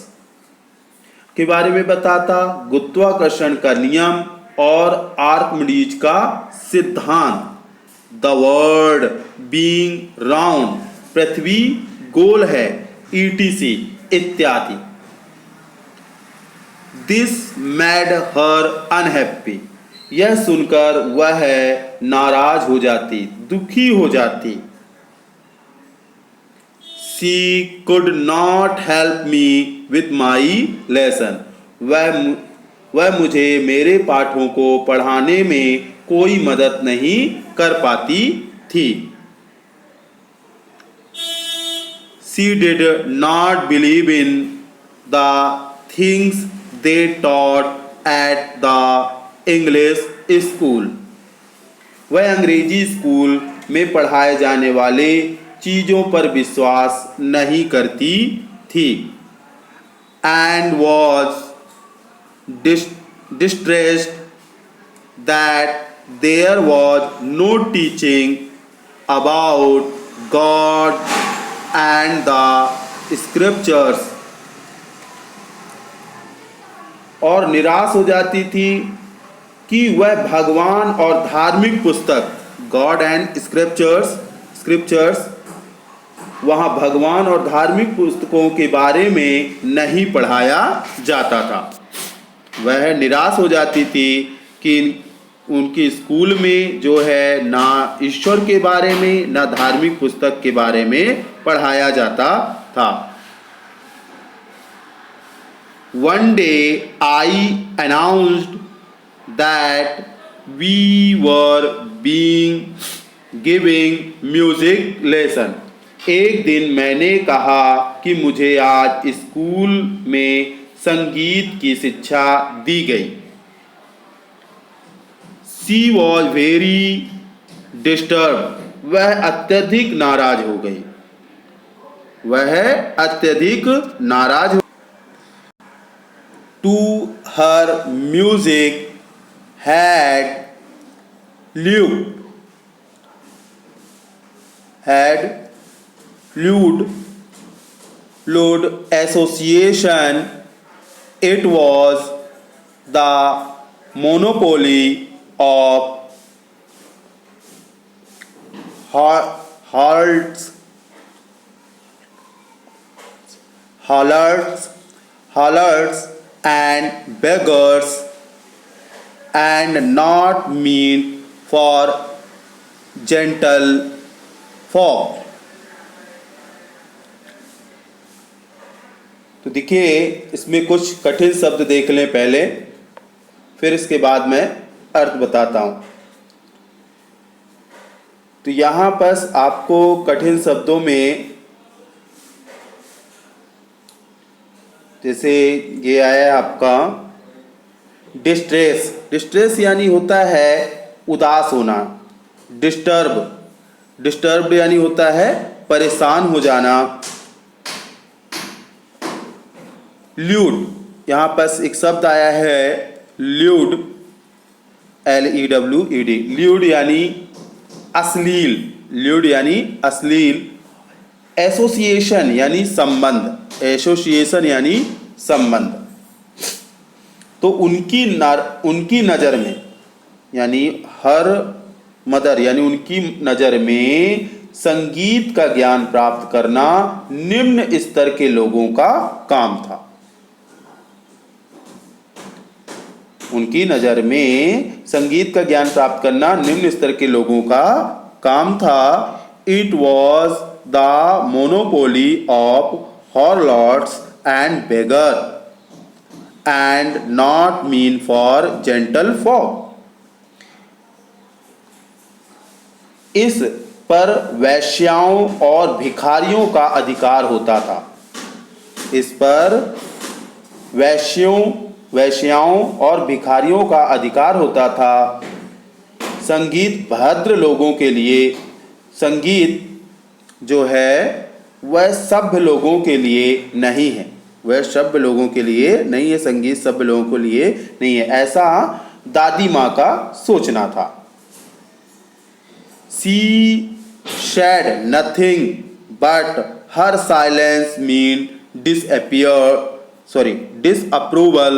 के बारे में बताता, गुरुत्वाकर्षण का नियम और आर्किमिडीज का सिद्धांत. द वर्ल्ड बीइंग राउंड, पृथ्वी गोल है, ETC इत्यादि. This made her unhappy. यह सुनकर वह नाराज हो जाती, दुखी हो जाती. She could not help me with my lesson. वह मुझे मेरे पाठों को पढ़ाने में कोई मदद नहीं कर पाती थी. She did not believe in the things they taught at the English school. वह अंग्रेजी स्कूल में पढ़ाए जाने वाले चीज़ों पर विश्वास नहीं करती थी. And was distressed that there was no teaching about God and the scriptures. और निराश हो जाती थी कि वह भगवान और धार्मिक पुस्तक गॉड एंड स्क्रिप्चर्स वहाँ भगवान और धार्मिक पुस्तकों के बारे में नहीं पढ़ाया जाता था. वह निराश हो जाती थी कि उनके स्कूल में जो है ना ईश्वर के बारे में ना धार्मिक पुस्तक के बारे में पढ़ाया जाता था. One day I announced that we were giving music lesson. एक दिन मैंने कहा कि मुझे आज स्कूल में संगीत की शिक्षा दी गई. She was very disturbed. वह अत्यधिक नाराज हो गई. To her music had lewd association. It was the monopoly of harlots and beggars, and not meant for gentle folk. तो देखिए इसमें कुछ कठिन शब्द देख लें पहले, फिर इसके बाद मैं अर्थ बताता हूं. तो यहां पर आपको कठिन शब्दों में जैसे ये आया आपका डिस्ट्रेस यानी होता है उदास होना. डिस्टर्ब्ड यानी होता है परेशान हो जाना. ल्यूड, यहाँ पर एक शब्द आया है ल्यूड, LEWED. ल्यूड यानी अश्लील. एसोसिएशन यानी संबंध. तो उनकी नज़र में यानी हर मदर यानी उनकी नज़र में संगीत का ज्ञान प्राप्त करना निम्न स्तर के लोगों का काम था. उनकी नज़र में संगीत का ज्ञान प्राप्त करना निम्न स्तर के लोगों का काम था. It was the monopoly of harlots and beggar and not mean for gentle folk. इस पर वैश्याओं और भिखारियों का अधिकार होता था. इस पर वैश्याओं और भिखारियों का अधिकार होता था. संगीत भद्र लोगों के लिए, संगीत जो है वह सभ्य लोगों के लिए नहीं है. संगीत सभ्य लोगों के लिए नहीं है, ऐसा दादी माँ का सोचना था. She said nothing but her silence meant disapproval.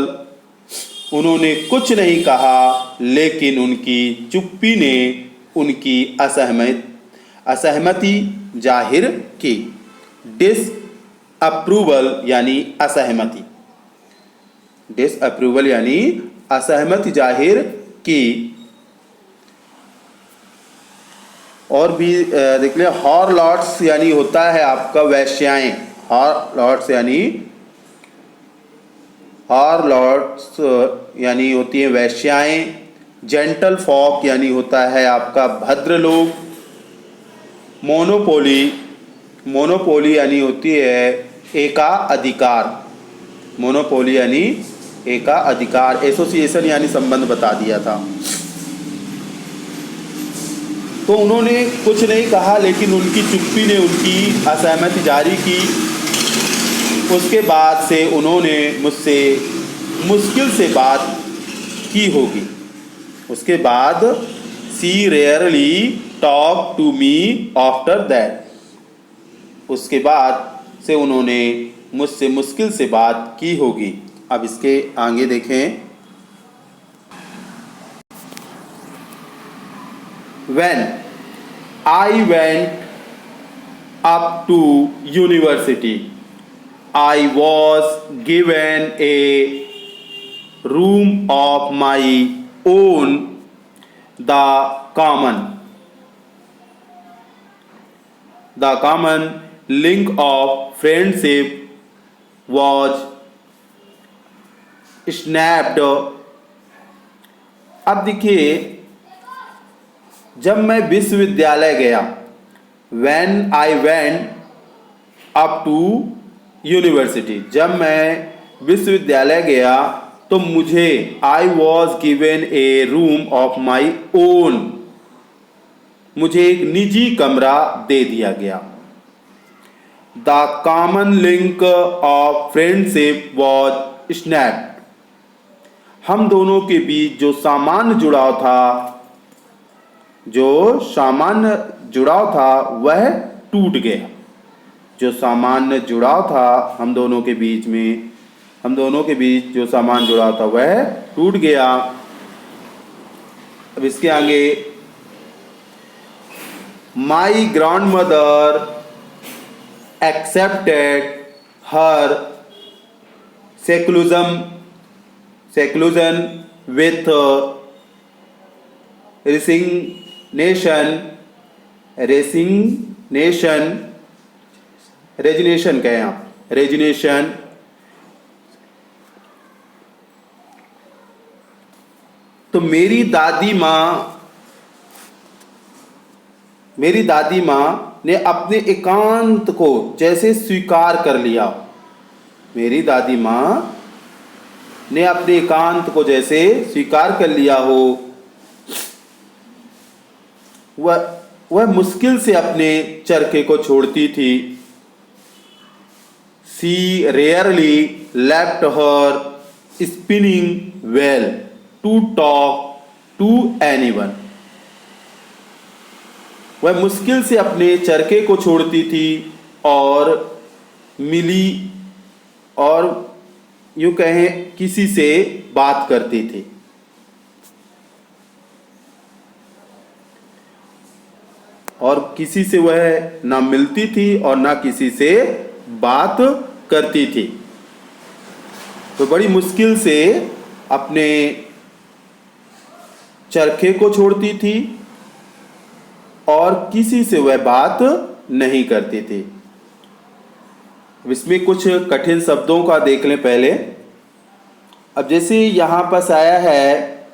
उन्होंने कुछ नहीं कहा लेकिन उनकी चुप्पी ने उनकी असहमति जाहिर की. डिसअप्रूवल यानी असहमति जाहिर की. और भी देख लिया. हॉरलॉट्स यानी होता है आपका वैश्याएं. हॉरलॉट्स यानी होती है वैश्याएं. जेंटल फॉक यानी होता है आपका भद्र लोग. मोनोपोली यानी होती है एकाधिकार। मोनोपोली यानी एकाधिकार। एसोसिएशन यानी संबंध बता दिया था। तो उन्होंने कुछ नहीं कहा, लेकिन उनकी चुप्पी ने उनकी असहमति जारी की। उसके बाद से उन्होंने मुझसे मुश्किल से बात की होगी। उसके बाद she rarely talk to me after that. उसके बाद से उन्होंने मुझसे मुश्किल से बात की होगी। अब इसके आगे देखें। When I went up to university, I was given a room of my own, the common. The common link of friendship was snapped. अब देखिए, जब मैं विश्वविद्यालय गया, when I went up to university, जब मैं विश्वविद्यालय गया तो मुझे I was given a room of my own, मुझे एक निजी कमरा दे दिया गया। The common link of friendship was snapped. हम दोनों के बीच जो सामान्य जुड़ाव था वह टूट गया। जो सामान्य जुड़ाव था हम दोनों के बीच जो सामान्य जुड़ाव था वह टूट गया। अब इसके आगे, my grandmother accepted her seclusion with resignation कहें आप, रेजिग्नेशन। तो मेरी दादी माँ ने अपने एकांत को जैसे स्वीकार कर लिया। मेरी दादी माँ ने अपने एकांत को जैसे स्वीकार कर लिया हो। वह मुश्किल से अपने चरखे को छोड़ती थी। She rarely left her spinning wheel to talk to anyone. वह मुश्किल से अपने चरखे को छोड़ती थी और यूं कहें किसी से बात करती थी। और किसी से वह ना मिलती थी और ना किसी से बात करती थी। तो बड़ी मुश्किल से अपने चरखे को छोड़ती थी और किसी से वह बात नहीं करती थी। इसमें कुछ कठिन शब्दों का देख लें पहले। अब जैसे यहाँ पास आया है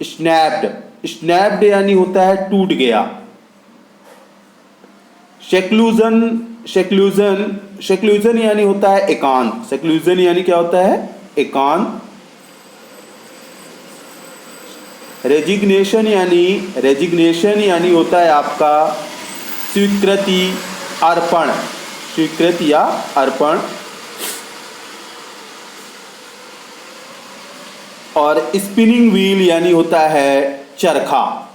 स्नैप्ड यानी होता है टूट गया। सेक्लूजन यानी होता है एकांत। सेक्लूजन यानी क्या होता है? एकांत। रेजिग्नेशन यानी होता है आपका स्वीकृति या अर्पण। और स्पिनिंग व्हील यानी होता है चरखा।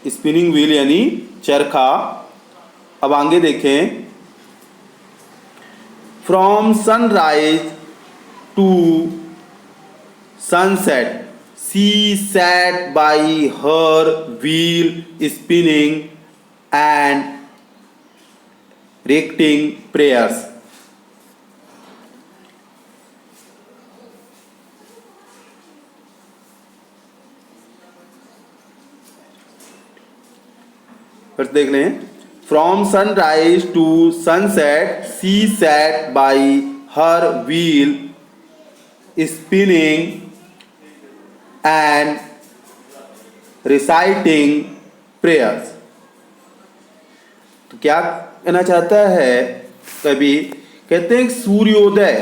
स्पिनिंग व्हील यानी चरखा। अब आगे देखें। From sunrise to sunset she sat by her wheel spinning and reciting prayers. फिर देख लें। From sunrise to sunset she sat by her wheel spinning and reciting prayers. तो क्या कहना चाहता है कवि, कहते हैं सूर्योदय,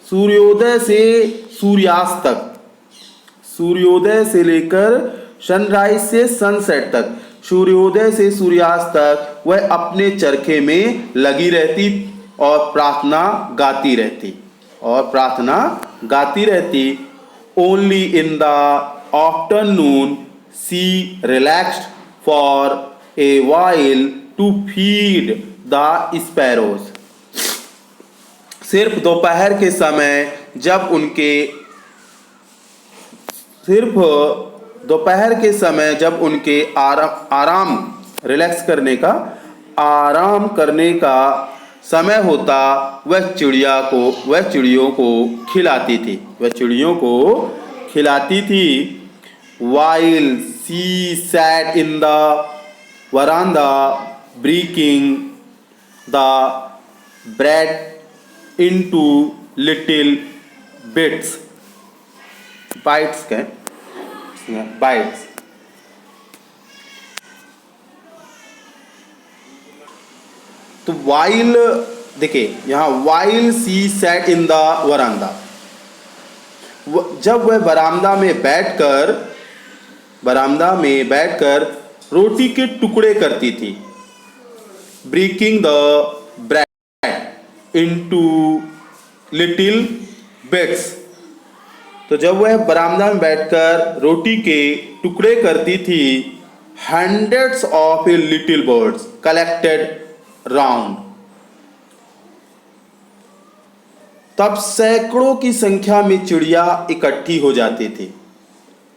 सूर्योदय से सूर्यास्त तक, सूर्योदय से लेकर सनराइज से सनसेट तक, सूर्योदय से सूर्यास्त तक वह अपने चरखे में लगी रहती और प्रार्थना गाती रहती, और प्रार्थना गाती रहती। Only in the afternoon she relaxed for a while to feed the sparrows. सिर्फ दोपहर के समय जब उनके सिर्फ दोपहर के समय जब उनके आराम रिलैक्स करने का, आराम करने का समय होता, वह चिड़ियों को खिलाती थी, वह चिड़ियों को खिलाती थी। While she sat in the veranda breaking the bread into little bits, bites के bites। तो while देखिए यहाँ while she sat in the veranda, जब वह बरामदा में बैठकर रोटी के टुकड़े करती थी। Breaking the bread into little bits, तो जब वह बरामदा में बैठकर रोटी के टुकड़े करती थी, hundreds of little birds collected round, तब सैकड़ों की संख्या में चिड़िया इकट्ठी हो जाती थी,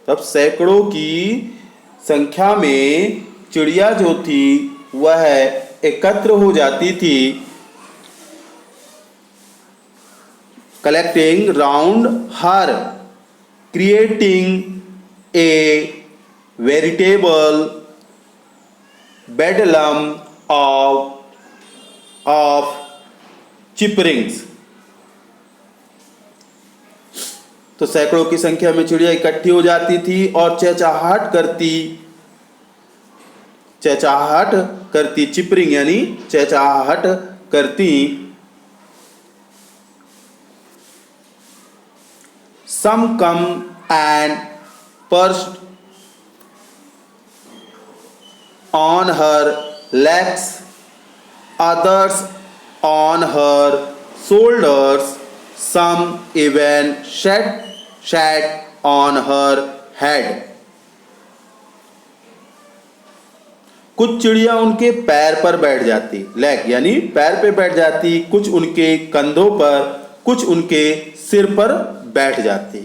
तब सैकड़ों की संख्या में चिड़िया जो थी वह एकत्र हो जाती थी। Collecting round her, creating a veritable bedlam of chirpings. तो सैकड़ों की संख्या में चिड़िया इकट्ठी हो जाती थी और चहचहाट करती, चिपरिंग यानी चहचहाट करती। Some come and perched on her legs, others on her shoulders, some even sat on her head। कुछ चिड़िया उनके पैर पर बैठ जाती, लेग यानी पैर पे बैठ जाती, कुछ उनके कंधों पर, कुछ उनके सिर पर बैठ जाती।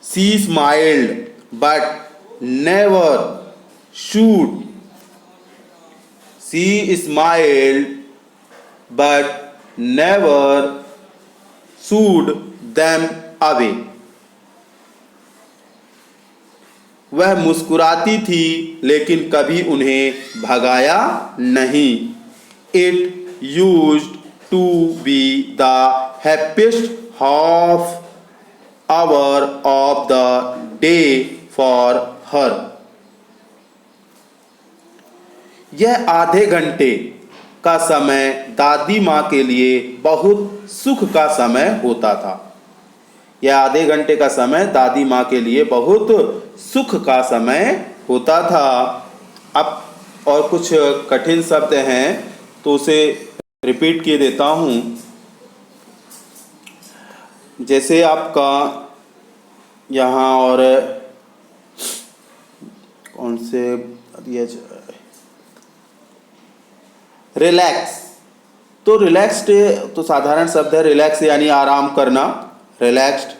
She smiled but never shooed, she smiled but never shooed them away। वह मुस्कुराती थी लेकिन कभी उन्हें भगाया नहीं। It used to be the happiest half hour of the day for her। यह आधे घंटे का समय दादी माँ के लिए बहुत सुख का समय होता था। यह आधे घंटे का समय दादी माँ के लिए बहुत सुख का समय होता था। अब और कुछ कठिन शब्द हैं तो उसे रिपीट किए देता हूँ। जैसे आपका यहाँ और कौन से दिया जाए, रिलैक्स, तो रिलैक्स्ड तो साधारण शब्द है। रिलैक्स यानी आराम करना, रिलैक्स्ड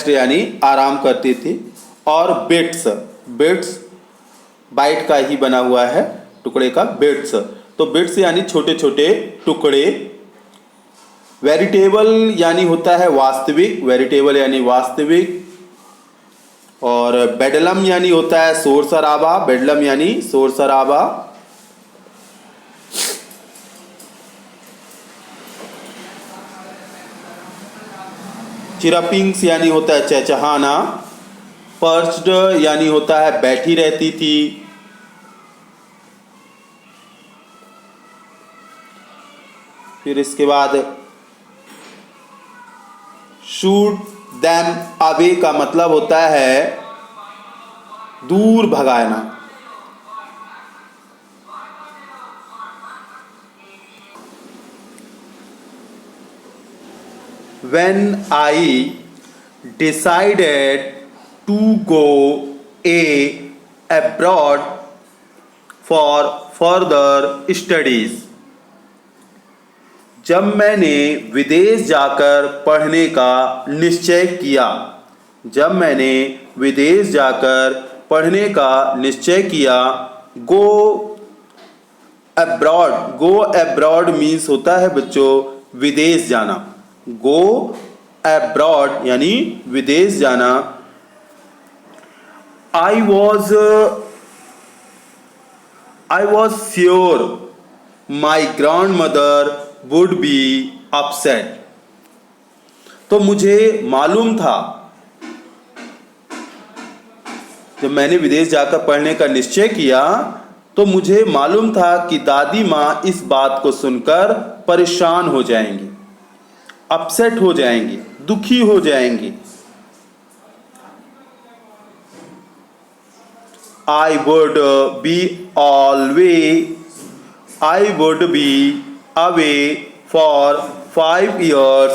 यानी आराम करती थी। और बिट्स, बिट्स बाइट का ही बना हुआ है, टुकड़े का, बिट्स, तो बिट्स यानी छोटे छोटे टुकड़े। वेरिटेबल यानी होता है वास्तविक, वेरिटेबल यानी वास्तविक। और बेडलम यानी होता है शोर शराबा, बेडलम यानी शोर शराबा। चिरपिंग्स यानी होता है चहचहाना। पर्च्ड यानी होता है बैठी रहती थी। फिर इसके बाद शूट देम अवे का मतलब होता है दूर भगाना। When I decided to go abroad for further studies, जब मैंने विदेश जाकर पढ़ने का निश्चय किया, जब मैंने विदेश जाकर पढ़ने का निश्चय किया, गो अब्रॉड मीन्स होता है बच्चों विदेश जाना। गो अब्रॉड यानी विदेश जाना। I was sure my grand mother would be upset. तो मुझे मालूम था, जब मैंने विदेश जाकर पढ़ने का निश्चय किया तो मुझे मालूम था कि दादी माँ इस बात को सुनकर परेशान हो जाएंगी, अपसेट हो जाएंगी, दुखी हो जाएंगी। I would be away for 5 years,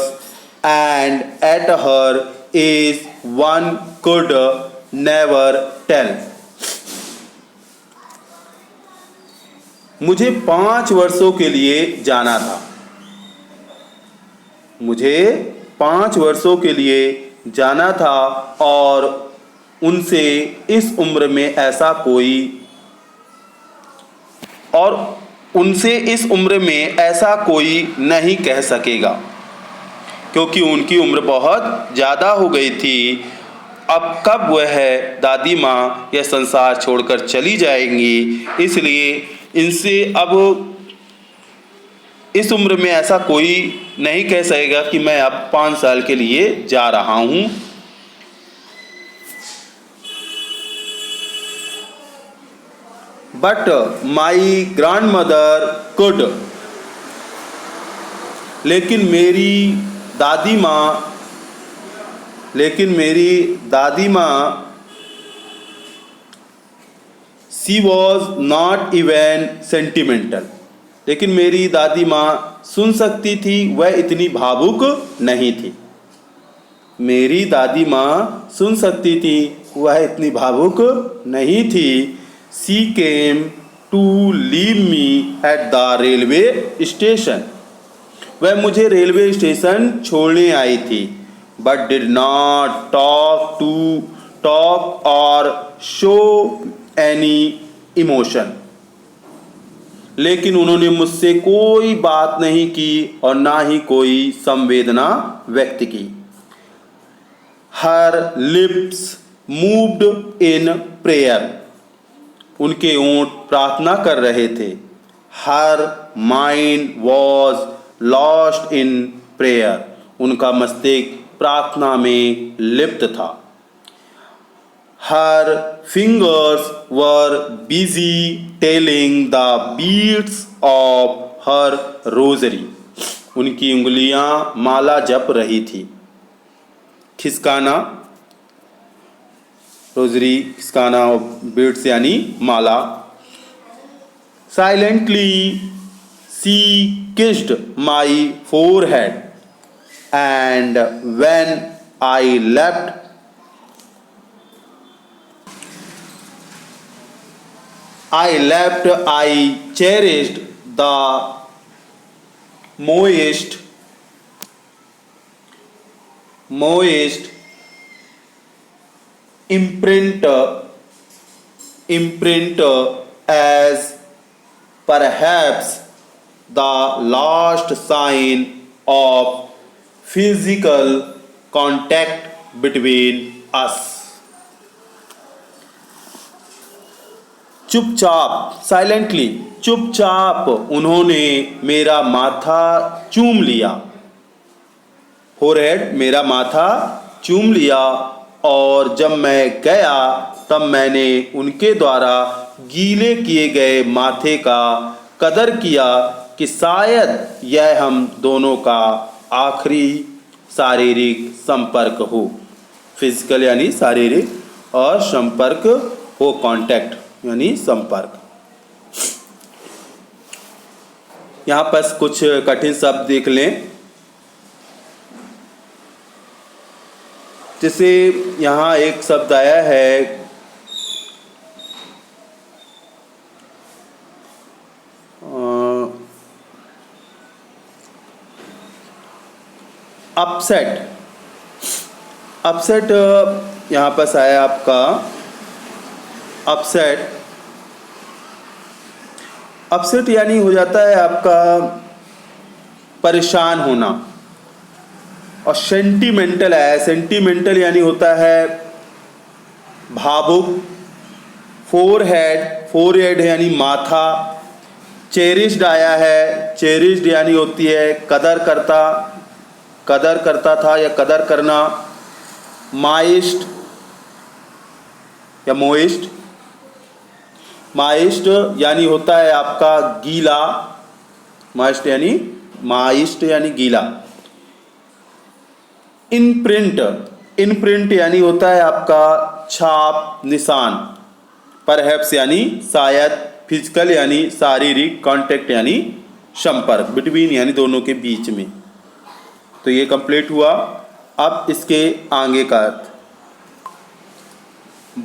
and at her age one could never tell. मुझे 5 वर्षों के लिए जाना था, मुझे 5 वर्षों के लिए जाना था, और उनसे इस उम्र में ऐसा कोई नहीं कह सकेगा, क्योंकि उनकी उम्र बहुत ज़्यादा हो गई थी। अब कब वह दादी माँ यह संसार छोड़कर चली जाएंगी, इसलिए इनसे अब इस उम्र में ऐसा कोई नहीं कह सकेगा कि मैं अब 5 साल के लिए जा रहा हूँ। But my grand mother could, लेकिन मेरी दादी माँ she was not even sentimental, लेकिन मेरी दादी माँ सुन सकती थी, वह इतनी भावुक नहीं थी। मेरी दादी माँ सुन सकती थी, वह इतनी भावुक नहीं थी। She came to leave me at the railway station. वह मुझे रेलवे स्टेशन छोड़ने आई थी। But did not talk or show any emotion. लेकिन उन्होंने मुझसे कोई बात नहीं की और ना ही कोई संवेदना व्यक्त की। Her lips moved in prayer. उनके ओंठ प्रार्थना कर रहे थे। Her mind was lost in prayer. उनका मस्तिष्क प्रार्थना में लिप्त था। Her fingers were busy telling the beads of her rosary. उनकी उंगलियां माला जप रही थी। खिसकाना, रोजरी खिसकाना, और बीड्स यानी माला। Silently she kissed my forehead, and when I left, I cherished the moist imprint as perhaps the last sign of physical contact between us. चुपचाप, silently, चुपचाप उन्होंने मेरा माथा चूम लिया। फोरहेड, मेरा माथा चूम लिया, और जब मैं गया तब मैंने उनके द्वारा गीले किए गए माथे का कदर किया, कि शायद यह हम दोनों का आखिरी शारीरिक संपर्क हो। फिजिकल यानी शारीरिक और संपर्क हो कांटेक्ट यानी संपर्क। यहाँ पर कुछ कठिन शब्द देख लें। जैसे यहाँ एक शब्द आया है अपसेट। अपसेट यहाँ पर आया आपका अपसेट। अपसेट यानी हो जाता है आपका परेशान होना। और सेंटिमेंटल है, सेंटिमेंटल यानी होता है भावुक। फोरहेड, फोरहेड यानी माथा। चेरिश्ड आया है, चेरिश्ड यानी होती है कदर करता, कदर करता था या कदर करना। माइस्ट या मोइस्ट, माइस्ट यानी होता है आपका गीला। माइस्ट यानी गीला। इनप्रिंट, इनप्रिंट यानी होता है आपका छाप, निशान। परहैप्स यानी शायद। फिजिकल यानी शारीरिक। कांटेक्ट यानी संपर्क, बिटवीन यानी दोनों के बीच में। तो ये कंप्लीट हुआ। अब इसके आगे का अर्थ।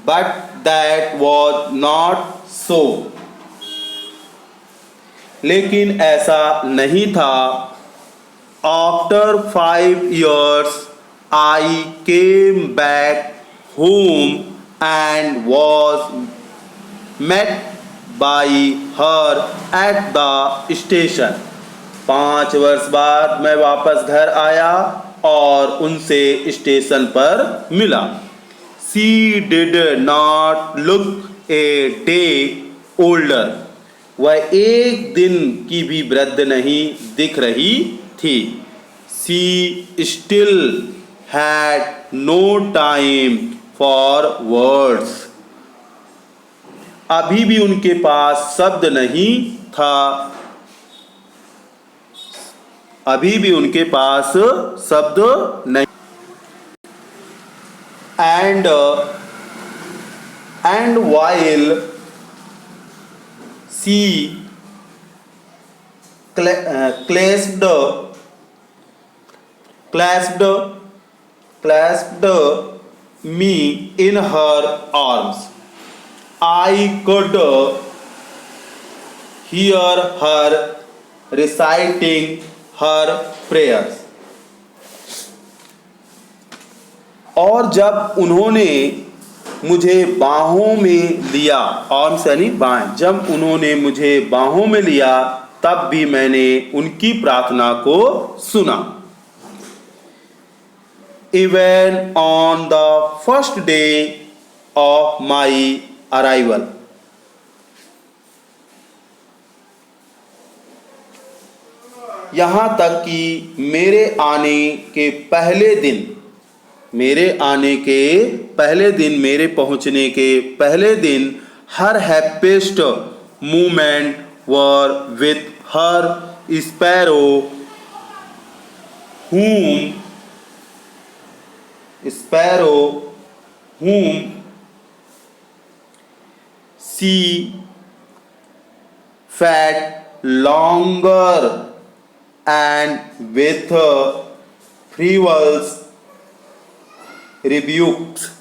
But that was not so, लेकिन ऐसा नहीं था। After 5 years I came back home and was met by her at the station. 5 वर्ष बाद मैं वापस घर आया और उनसे स्टेशन पर मिला। She did not look a day older. वह एक दिन की भी वृद्ध नहीं दिख रही थी। She still had no time for words. अभी भी उनके पास शब्द नहीं था। अभी भी उनके पास शब्द नहीं। And while she clasped me in her arms, I could hear her reciting her prayers. और जब उन्होंने मुझे बाहों में लिया, आर्म्स यानी बाहें, जब उन्होंने मुझे बाहों में लिया तब भी मैंने उनकी प्रार्थना को सुना। Even on the first day of my arrival. यहाँ तक कि मेरे आने के पहले दिन, मेरे पहुँचने के पहले दिन, her happiest moment were with her sparrow whom she fed longer and with frivolous rebukes.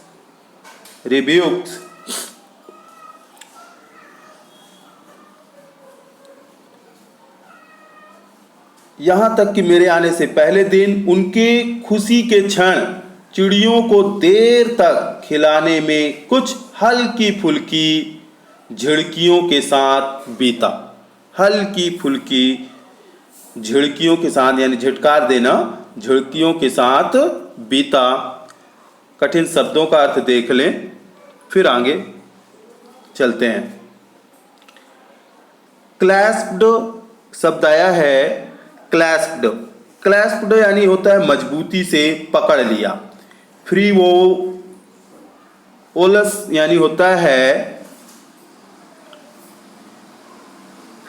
यहाँ तक कि मेरे आने से पहले दिन उनके खुशी के क्षण चिड़ियों को देर तक खिलाने में कुछ हल्की फुल्की झिड़कियों के साथ बीता। हल्की फुल्की झिड़कियों के साथ यानी झिटकार देना, झिड़कियों के साथ बीता। कठिन शब्दों का अर्थ देख लें, फिर आगे चलते हैं। क्लैस्प्ड शब्द आया है, क्लैस्प्ड। क्लैस्प्ड यानी होता है मजबूती से पकड़ लिया। फ्रीवोलस यानी होता है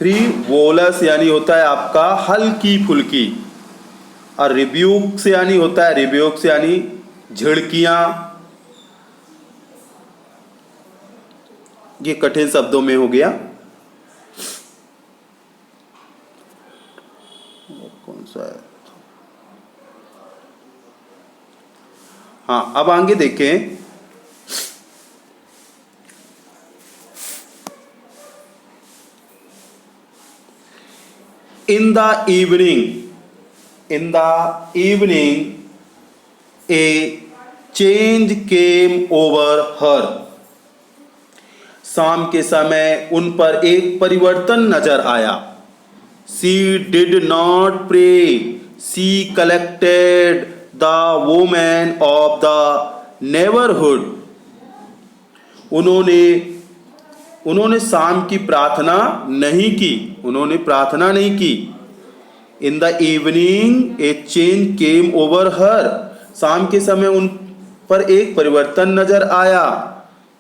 फ्रीवोलस यानी होता है आपका हल्की फुल्की, और रिब्यूक से यानी होता है, रिब्यूक से यानी झिड़कियां। ये कठिन शब्दों में हो गया। कौन सा है? हाँ, अब आगे देखें। In the evening a change came over her. शाम के समय उन पर एक परिवर्तन नजर आया। She did not pray, she collected the women of the neighbourhood. उन्होंने शाम की प्रार्थना नहीं की, उन्होंने प्रार्थना नहीं की। इन the evening a change came over her. शाम के समय उन पर एक परिवर्तन नजर आया।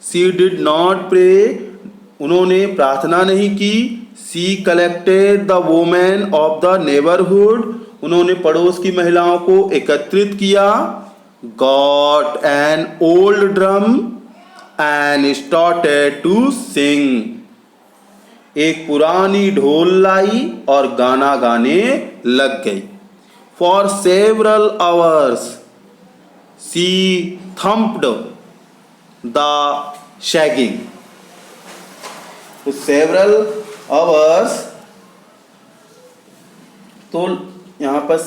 शी डिड नॉट प्रे, उन्होंने प्रार्थना नहीं की। She collected the women of the neighbourhood, उन्होंने पड़ोस की महिलाओं को एकत्रित किया। Got an old drum and started to sing. एक पुरानी ढोल लाई और गाना गाने लग गई। For several hours she thumped the sagging. तो सेवरल आवर्स, तो यहां पर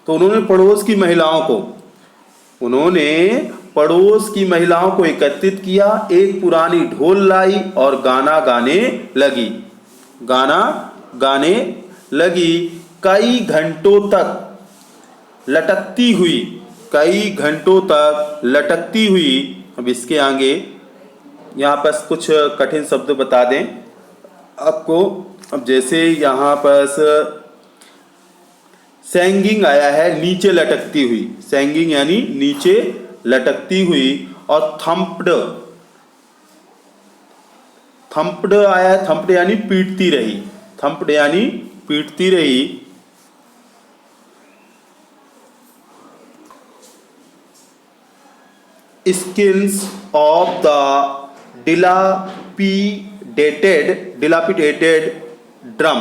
तो उन्होंने पड़ोस की महिलाओं को एकत्रित किया, एक पुरानी ढोल लाई और गाना गाने लगी। कई घंटों तक लटकती हुई। अब इसके आगे यहाँ पर कुछ कठिन शब्द बता दें आपको। अब जैसे यहाँ पर सेंगिंग आया है, नीचे लटकती हुई, सेंगिंग यानी नीचे लटकती हुई। और थम्प्ड आया है, थम्प्ड यानी पीटती रही। Skins of the dilapidated drum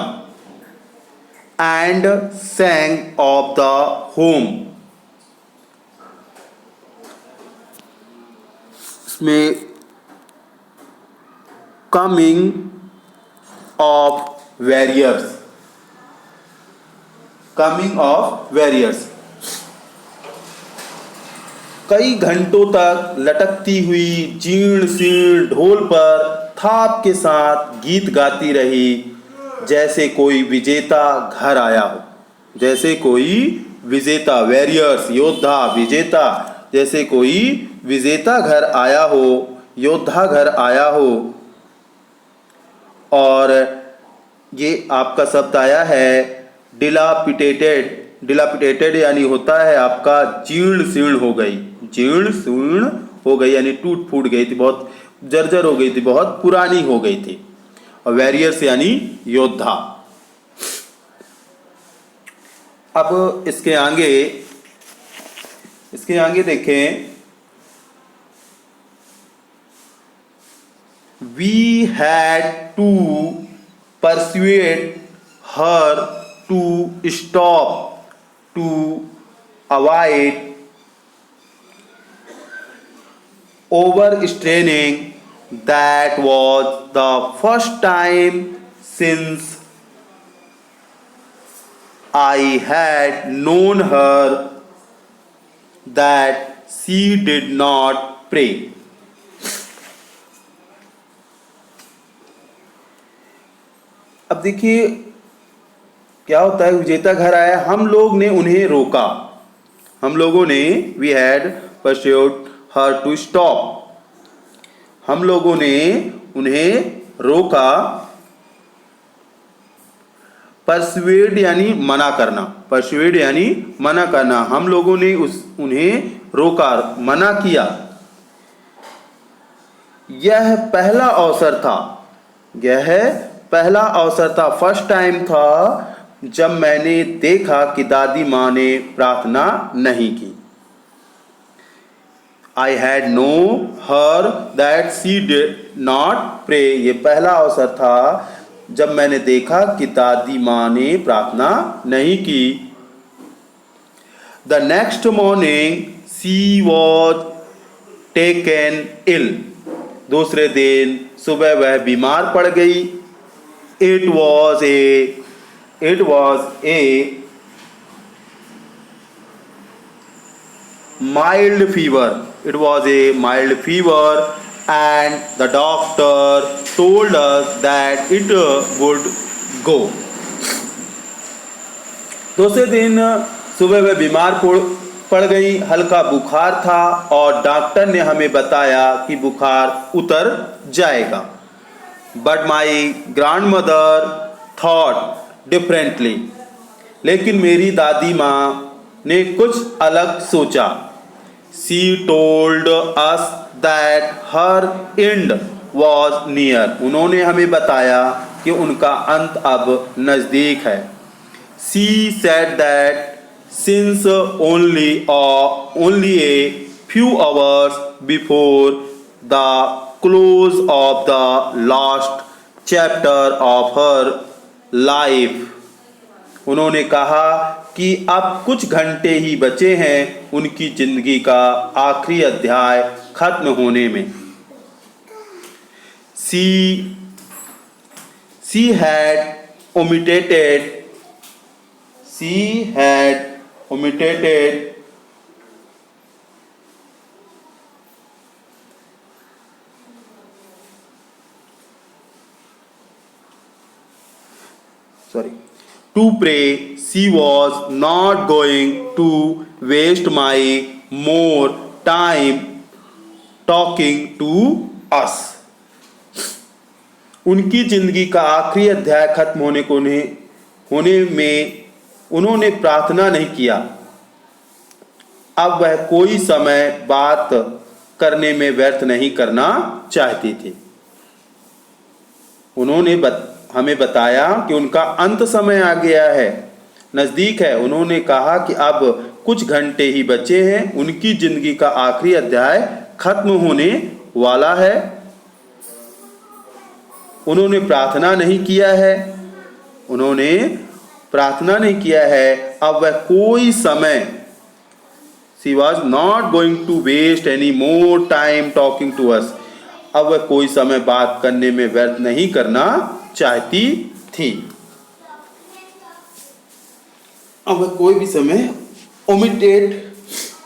and sang of the home। इसमें coming of warriors। कई घंटों तक लटकती हुई जीर्ण शीर्ण ढोल पर थाप के साथ गीत गाती रही, जैसे कोई विजेता घर आया हो। वैरियर्स योद्धा, विजेता, जैसे कोई विजेता घर आया हो, योद्धा घर आया हो। और ये आपका शब्द आया है डिलापिटेटेड यानी होता है आपका जीर्ण शीर्ण हो गई यानी टूट फूट गई थी, बहुत जर्जर हो गई थी, बहुत पुरानी हो गई थी। और वैरियर्स यानी योद्धा। अब इसके आगे देखें। We had to persuade her to stop, to avoid overstraining. That was the first time since I had known her that she did not pray. अब देखिए क्या होता है, विजेता घर आया, हम लोग ने उन्हें रोका, we had pursued her to stop, हम लोगों ने उन्हें रोका। परसुएड यानी मना करना, हम लोगों ने उन्हें रोका, मना किया। यह पहला अवसर था, यह पहला अवसर था, फर्स्ट टाइम था जब मैंने देखा कि दादी माँ ने प्रार्थना नहीं की। I had known her that she did not pray। ये पहला अवसर था जब मैंने देखा कि दादी माँ ने प्रार्थना नहीं की। The next morning she was taken ill। दूसरे दिन सुबह वह बीमार पड़ गई। It was a mild fever। It was a mild fever and the doctor told us that it would go। दूसरे दिन सुबह वह बीमार पड़ गई, हल्का बुखार था और डॉक्टर ने हमें बताया कि बुखार उतर जाएगा। But my grand mother thought differently. लेकिन मेरी दादी माँ ने कुछ अलग सोचा। She told us that her end was near। उन्होंने हमें बताया कि उनका अंत अब नज़दीक है। She said that since only a few hours before the close of the last chapter of her life। उन्होंने कहा कि अब कुछ घंटे ही बचे हैं उनकी जिंदगी का आखिरी अध्याय खत्म होने में। She had omitted to pray। She was not going to waste my more time talking to us। उनकी जिंदगी का आखिरी अध्याय खत्म होने में उन्होंने प्रार्थना नहीं किया। अब वह कोई समय बात करने में व्यर्थ नहीं करना चाहती थी। उन्होंने हमें बताया कि उनका अंत समय आ गया है, नज़दीक है। उन्होंने कहा कि अब कुछ घंटे ही बचे हैं उनकी जिंदगी का आखिरी अध्याय खत्म होने वाला है। उन्होंने प्रार्थना नहीं किया है। अब वह कोई समय She was not going to waste any more time talking to us। अब वह कोई समय बात करने में व्यर्थ नहीं करना चाहती थी। अब वह कोई भी समय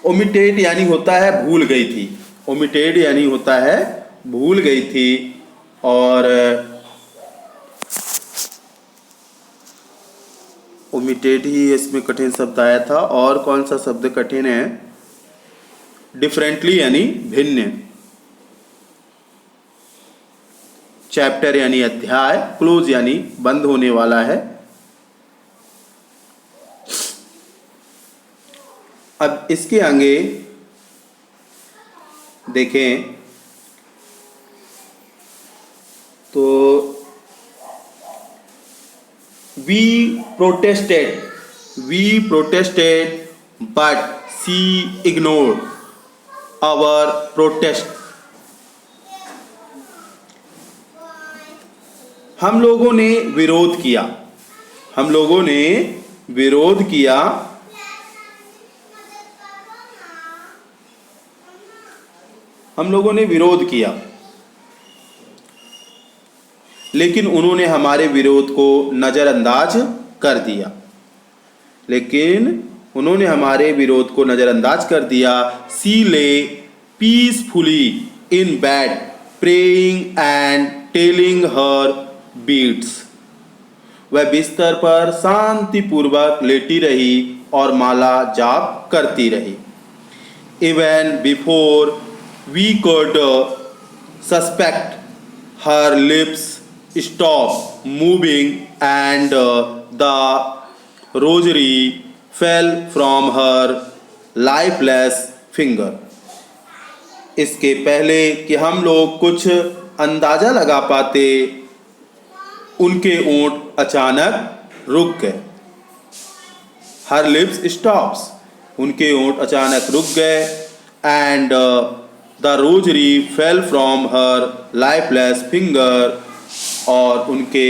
ओमिटेड यानी होता है भूल गई थी। ओमिटेड यानी होता है भूल गई थी। और ओमिटेड ही इसमें कठिन शब्द आया था। और कौन सा शब्द कठिन है? डिफरेंटली यानी भिन्न। चैप्टर यानी अध्याय, क्लोज यानी बंद होने वाला है। अब इसके आगे देखें तो we protested but she ignored our protest। हम लोगों ने विरोध किया लेकिन उन्होंने हमारे विरोध को नज़रअंदाज कर दिया। She lay peacefully in bed praying and telling her beads। वह बिस्तर पर शांतिपूर्वक लेटी रही और माला जाप करती रही। Even before we could suspect, her lips stopped moving and the rosary fell from her lifeless finger। इसके पहले कि हम लोग कुछ अंदाज़ा लगा पाते, उनके ओंठ अचानक रुक गए। हर लिप्स स्टॉप्स, उनके ओंठ अचानक रुक गए। And the rosary fell from her lifeless finger, और उनके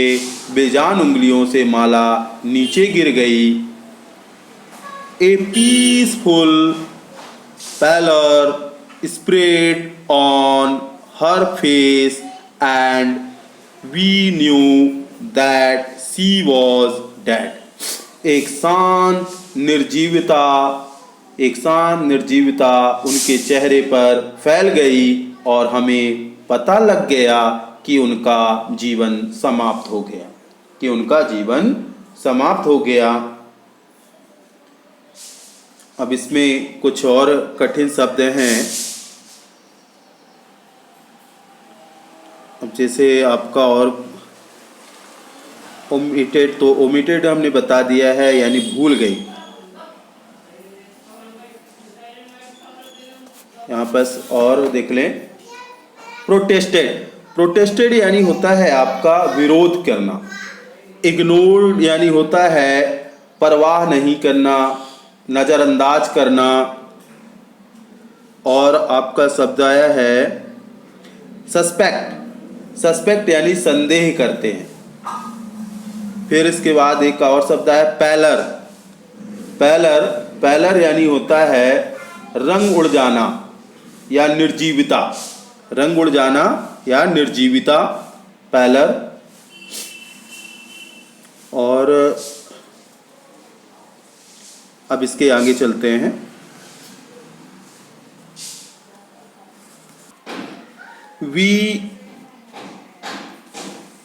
बेजान उंगलियों से माला नीचे गिर गई। A peaceful pallor spread on her face and we knew that she was dead. एक शांत निर्जीवता उनके चेहरे पर फैल गई और हमें पता लग गया कि उनका जीवन समाप्त हो गया। अब इसमें कुछ और कठिन शब्द हैं। अब जैसे आपका और ओमिटेड, तो ओमिटेड हमने बता दिया है, यानी भूल गई। यहाँ पर और देख लें, प्रोटेस्टेड यानी होता है आपका विरोध करना। इग्नोर्ड यानी होता है परवाह नहीं करना, नज़रअंदाज करना। और आपका शब्द आया है सस्पेक्ट यानी संदेह करते हैं। फिर इसके बाद एक और शब्द है पैलर यानी होता है रंग उड़ जाना या निर्जीविता, पैलर। और अब इसके आगे चलते हैं।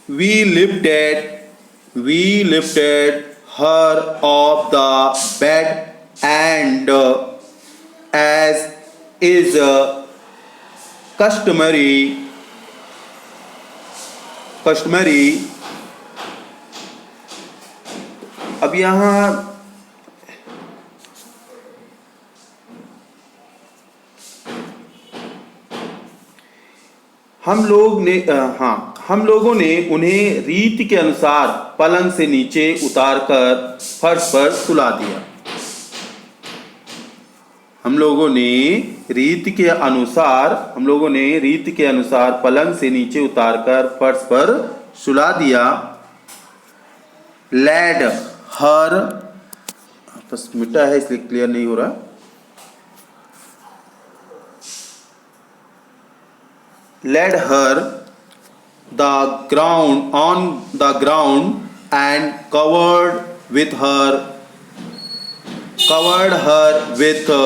We lifted her off the bed and as is customary अब यहाँ हम लोगों ने उन्हें रीति के अनुसार पलंग से नीचे उतारकर फर्श पर सुला दिया। हम लोगों ने रीति के अनुसार पलंग से नीचे उतारकर फर्श पर सुला दिया। लेड हर, बस मिटा है इसलिए क्लियर नहीं हो रहा। Led her on the ground and covered her with a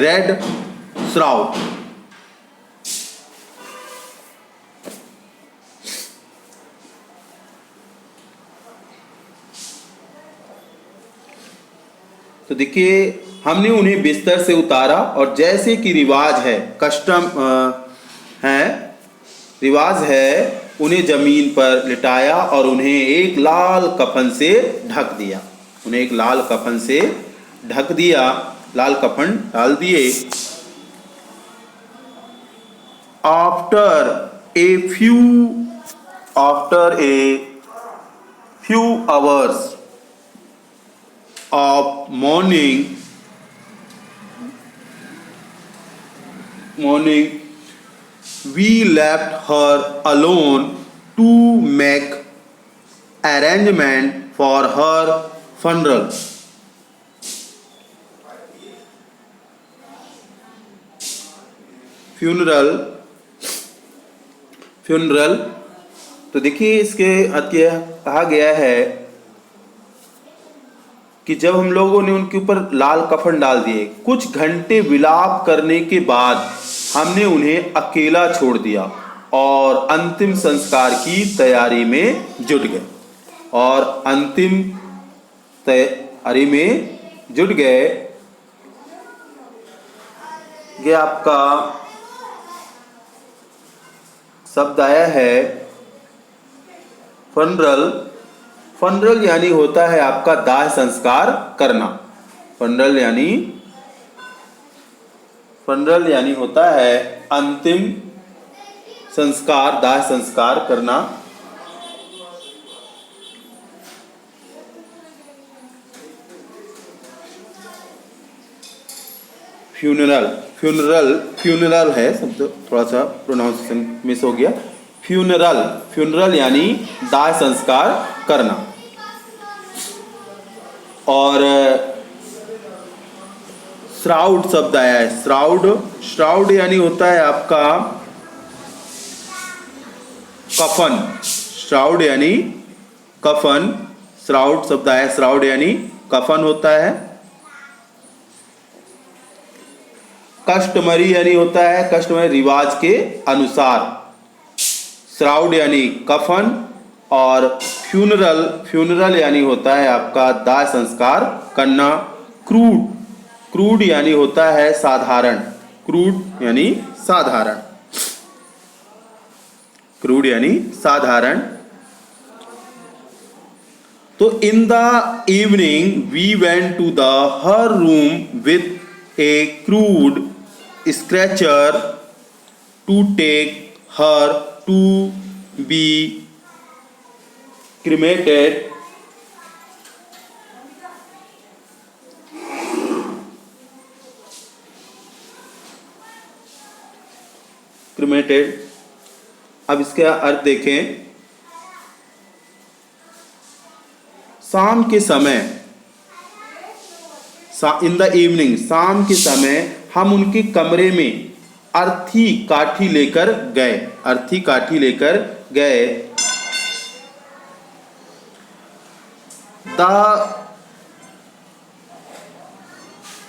red shroud. तो देखिए, हमने उन्हें बिस्तर से उतारा और जैसे कि रिवाज है उन्हें जमीन पर लिटाया और उन्हें एक लाल कफन से ढक दिया। लाल कफन डाल दिए। After a few hours of mourning, we left her alone to make arrangement for her funeral. तो देखिए, इसके कहा गया है कि जब हम लोगों ने उनके ऊपर लाल कफन डाल दिए, कुछ घंटे विलाप करने के बाद हमने उन्हें अकेला छोड़ दिया और अंतिम संस्कार की तैयारी में जुट गए। ये आपका शब्द आया है फनरल यानी होता है आपका दाह संस्कार करना। फनरल यानी होता है अंतिम संस्कार, दाह संस्कार करना। फ्यूनरल, फ्यूनरल है शब्द, थोड़ा सा प्रोनाउंसिएशन मिस हो गया। फ्यूनरल यानी दाह संस्कार करना। और श्राउड शब्द आया है, श्राउड यानी होता है आपका कफन। श्राउड यानी कफन, श्राउड शब्द आया, श्राउड यानी कफन होता है। कस्टमरी यानी होता है कस्टमरी, रिवाज के अनुसार। श्राउड यानी कफन और फ्यूनरल यानी होता है आपका दाह संस्कार करना। क्रूड यानी होता है साधारण, क्रूड यानी साधारण, क्रूड यानी साधारण। तो in the evening we went to the her room with a crude stretcher to take her to be cremated. अब इसका अर्थ देखें। शाम के समय, इन द इवनिंग, शाम के समय हम उनके कमरे में अर्थी काठी लेकर गए।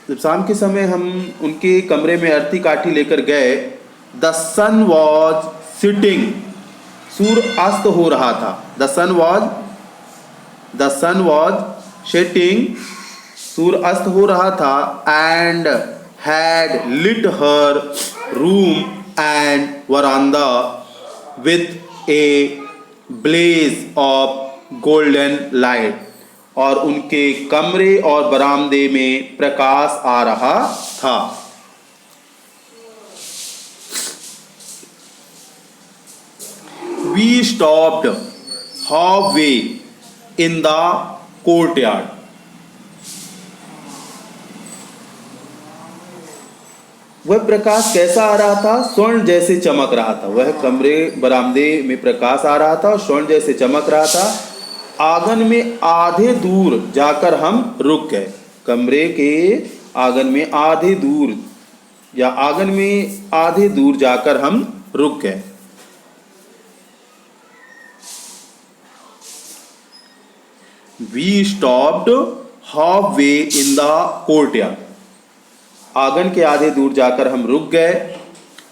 जब शाम के समय हम उनके कमरे में अर्थी काठी लेकर गए। द सन वॉज सिटिंग, सूर्य अस्त हो रहा था। द सन वॉज सेटिंग, सूर्य अस्त हो रहा था। And had lit her room and veranda with a blaze of golden light, और उनके कमरे और बरामदे में प्रकाश आ रहा था। We stopped halfway in the courtyard. वह प्रकाश कैसा आ रहा था? स्वर्ण जैसे चमक रहा था। वह कमरे बरामदे में प्रकाश आ रहा था और स्वर्ण जैसे चमक रहा था। आंगन में आधे दूर जाकर हम रुक गए। कमरे के आंगन में आधे दूर, या आंगन में आधे दूर जाकर हम रुक गए। We stopped halfway in the courtyard. आंगन के आधे दूर जाकर हम रुक गए।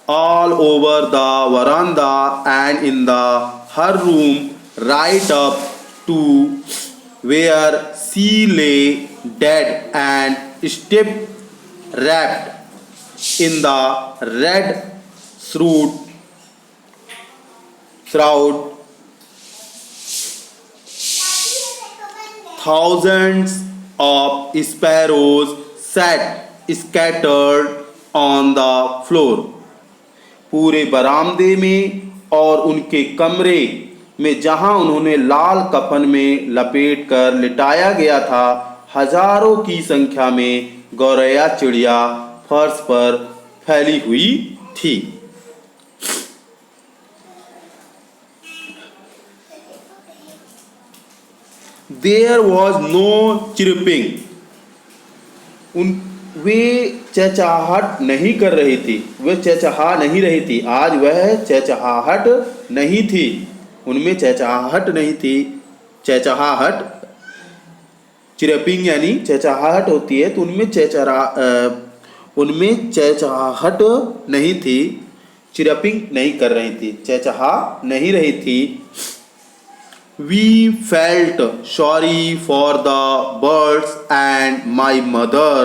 All over the veranda and in the her room right up to where she lay dead and stiff wrapped in the red shroud. Thousands of sparrows sat scattered on the floor. पूरे बरामदे में और उनके कमरे में जहां उन्होंने लाल कफन में लपेट कर लिटाया गया था, हजारों की संख्या में गौरैया चिड़िया फर्श पर फैली हुई थी। There was no chirping. वे चहचहाहट नहीं कर रही थी, वे चहचहा नहीं रही थी। आज वह चहचहाहट नहीं थी, उनमें चहचहाहट नहीं थी। चहचहाहट, चिरपिंग यानी चहचहाहट होती है, तो उनमें चहचहाहट नहीं थी, चिरपिंग नहीं कर रही थी, चहचहा नहीं रही थी। We felt sorry for the birds and my mother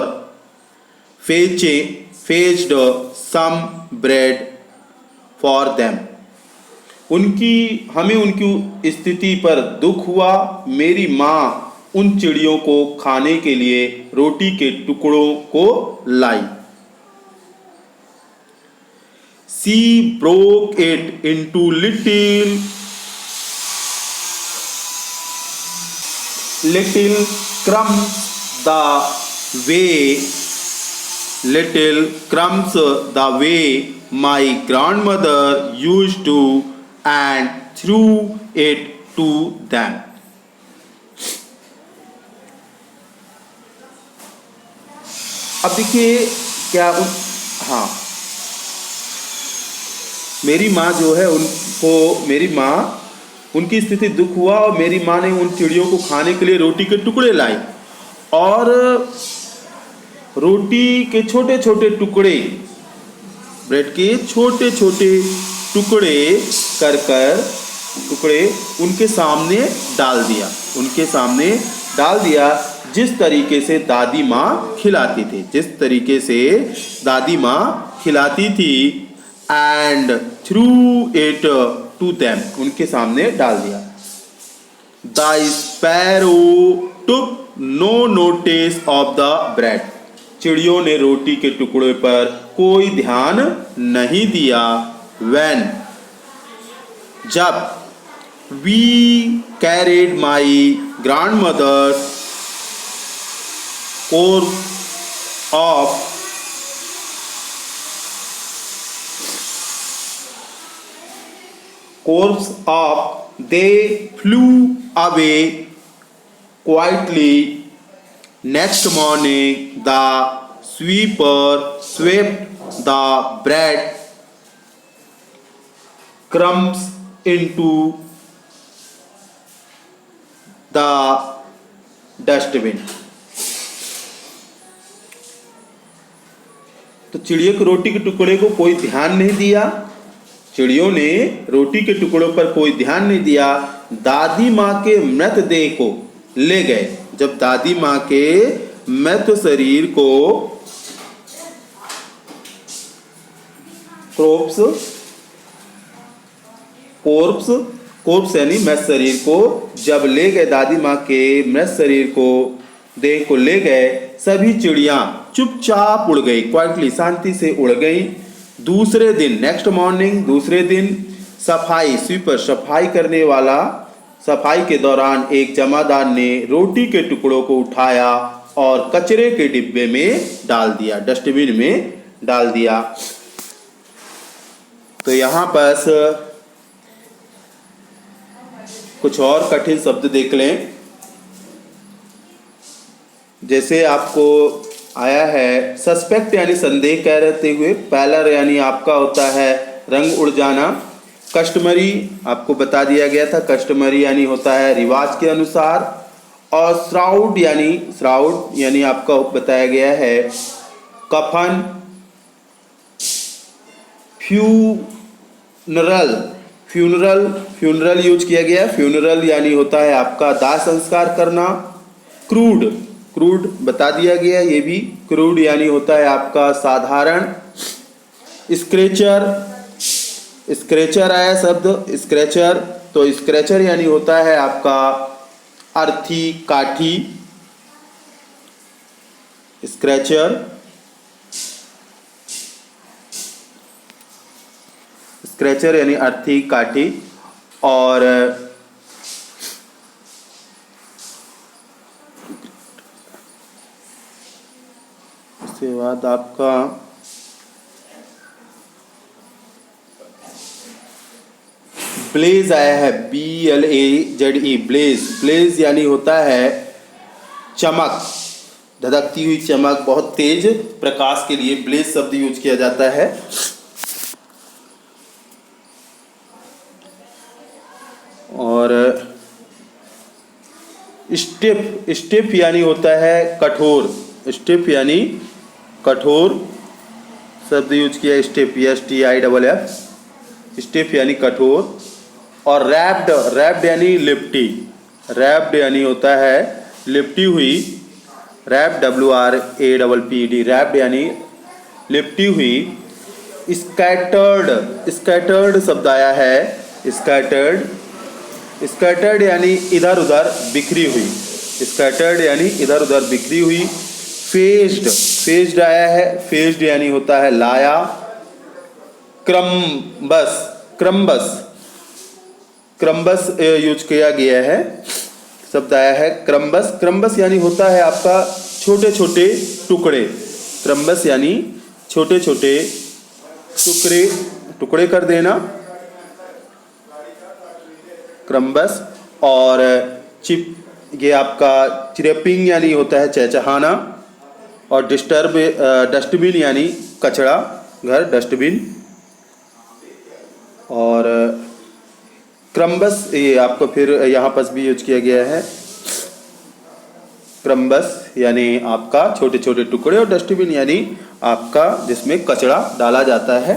fetched some bread for them. हमें उनकी स्थिति पर दुख हुआ। मेरी माँ उन चिड़ियों को खाने के लिए रोटी के टुकड़ों को लाई। She broke it into little crumbs the way my grandmother used to, and threw it to them. अब देखिए क्या हाँ, मेरी माँ जो है उनकी स्थिति दुख हुआ और मेरी माँ ने उन चिड़ियों को खाने के लिए रोटी के टुकड़े लाई और रोटी के छोटे छोटे टुकड़े, ब्रेड के छोटे छोटे टुकड़े टुकड़े उनके सामने डाल दिया जिस तरीके से दादी माँ खिलाती थी and threw it to them, उनके सामने डाल दिया. The sparrow took no notice of the bread. चिड़ियों ने रोटी के टुकड़े पर कोई ध्यान नहीं दिया. व्हेन, जब we carried my grandmother's corpse off, they flew away quietly. Next morning, the sweeper swept the bread crumbs into the dustbin. तो चिड़ियों को रोटी के टुकड़े को कोई ध्यान नहीं दिया. चिड़ियों ने रोटी के टुकड़ों पर कोई ध्यान नहीं दिया. दादी माँ के मृतदेह को ले गए. जब दादी माँ के मृत शरीर को कोर्प्स यानी मृत शरीर को जब ले गए, दादी माँ के मृत शरीर को देह को ले गए, सभी चिड़ियां चुपचाप उड़ गई. क्वाइटली, शांति से उड़ गई. दूसरे दिन, नेक्स्ट मॉर्निंग, दूसरे दिन स्वीपर सफाई करने वाला, सफाई के दौरान एक जमादार ने रोटी के टुकड़ों को उठाया और कचरे के डिब्बे में डाल दिया, डस्टबिन में डाल दिया. तो यहाँ पर कुछ और कठिन शब्द देख लें. जैसे आपको आया है सस्पेक्ट यानी संदेह कह रहते हुए. पैलर यानी आपका होता है रंग उड़ जाना. कस्टमरी आपको बता दिया गया था, कस्टमरी यानी होता है रिवाज के अनुसार. और श्राउड यानी आपका बताया गया है कफन. फ्यूनरल यूज किया गया. फ्यूनरल यानी होता है आपका दाह संस्कार करना. क्रूड बता दिया गया, ये भी क्रूड यानी होता है आपका साधारण. स्क्रैचर आया शब्द स्क्रैचर, तो स्क्रैचर यानी होता है आपका अर्थी काठी. स्क्रैचर यानी अर्थी काठी. और उसके बाद आपका ब्लेज आया है, BLAZE. ब्लेज यानी होता है चमक, धधकती हुई चमक, बहुत तेज प्रकाश के लिए ब्लेज शब्द यूज किया जाता है. और स्टिफ यानी होता है कठोर. स्टिफ यानी कठोर शब्द यूज किया. स्टिफ, STIFF, स्टिफ यानी कठोर. और रैप्ड यानी लिपटी. रैप्ड यानी होता है लिपटी हुई. रैप्ड, WRAPPD, रैप्ड यानी लिपटी हुई. स्कैटर्ड शब्द आया है. स्कैटर्ड यानी इधर उधर बिखरी हुई. स्कैटर्ड यानी इधर उधर बिखरी हुई. फेज्ड आया है. फेज्ड यानी होता है लाया. क्रम्बस, क्रम्बस, क्रम्बस यूज किया गया है, शब्द आया है क्रम्बस। क्रम्बस यानी होता है आपका छोटे छोटे टुकड़े। क्रम्बस यानी छोटे छोटे टुकड़े, टुकड़े कर देना, क्रम्बस। और चिप, ये आपका चिरपिंग यानी होता है चहचहाना। और डिस्टर्ब, डस्टबिन यानी कचरा घर, डस्टबिन। और क्रम्बस ये आपको फिर यहाँ पर भी यूज किया गया है। क्रम्बस यानी आपका छोटे छोटे टुकड़े, और डस्टबिन यानी आपका जिसमें कचरा डाला जाता है,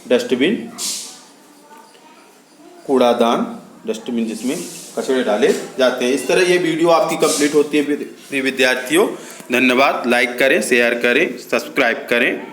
डस्टबिन, कूड़ादान, डस्टबिन जिसमें कचरे डाले जाते हैं। इस तरह ये वीडियो आपकी कंप्लीट होती है विद्यार्थियों। धन्यवाद। लाइक करें, शेयर करें, सब्सक्राइब करें।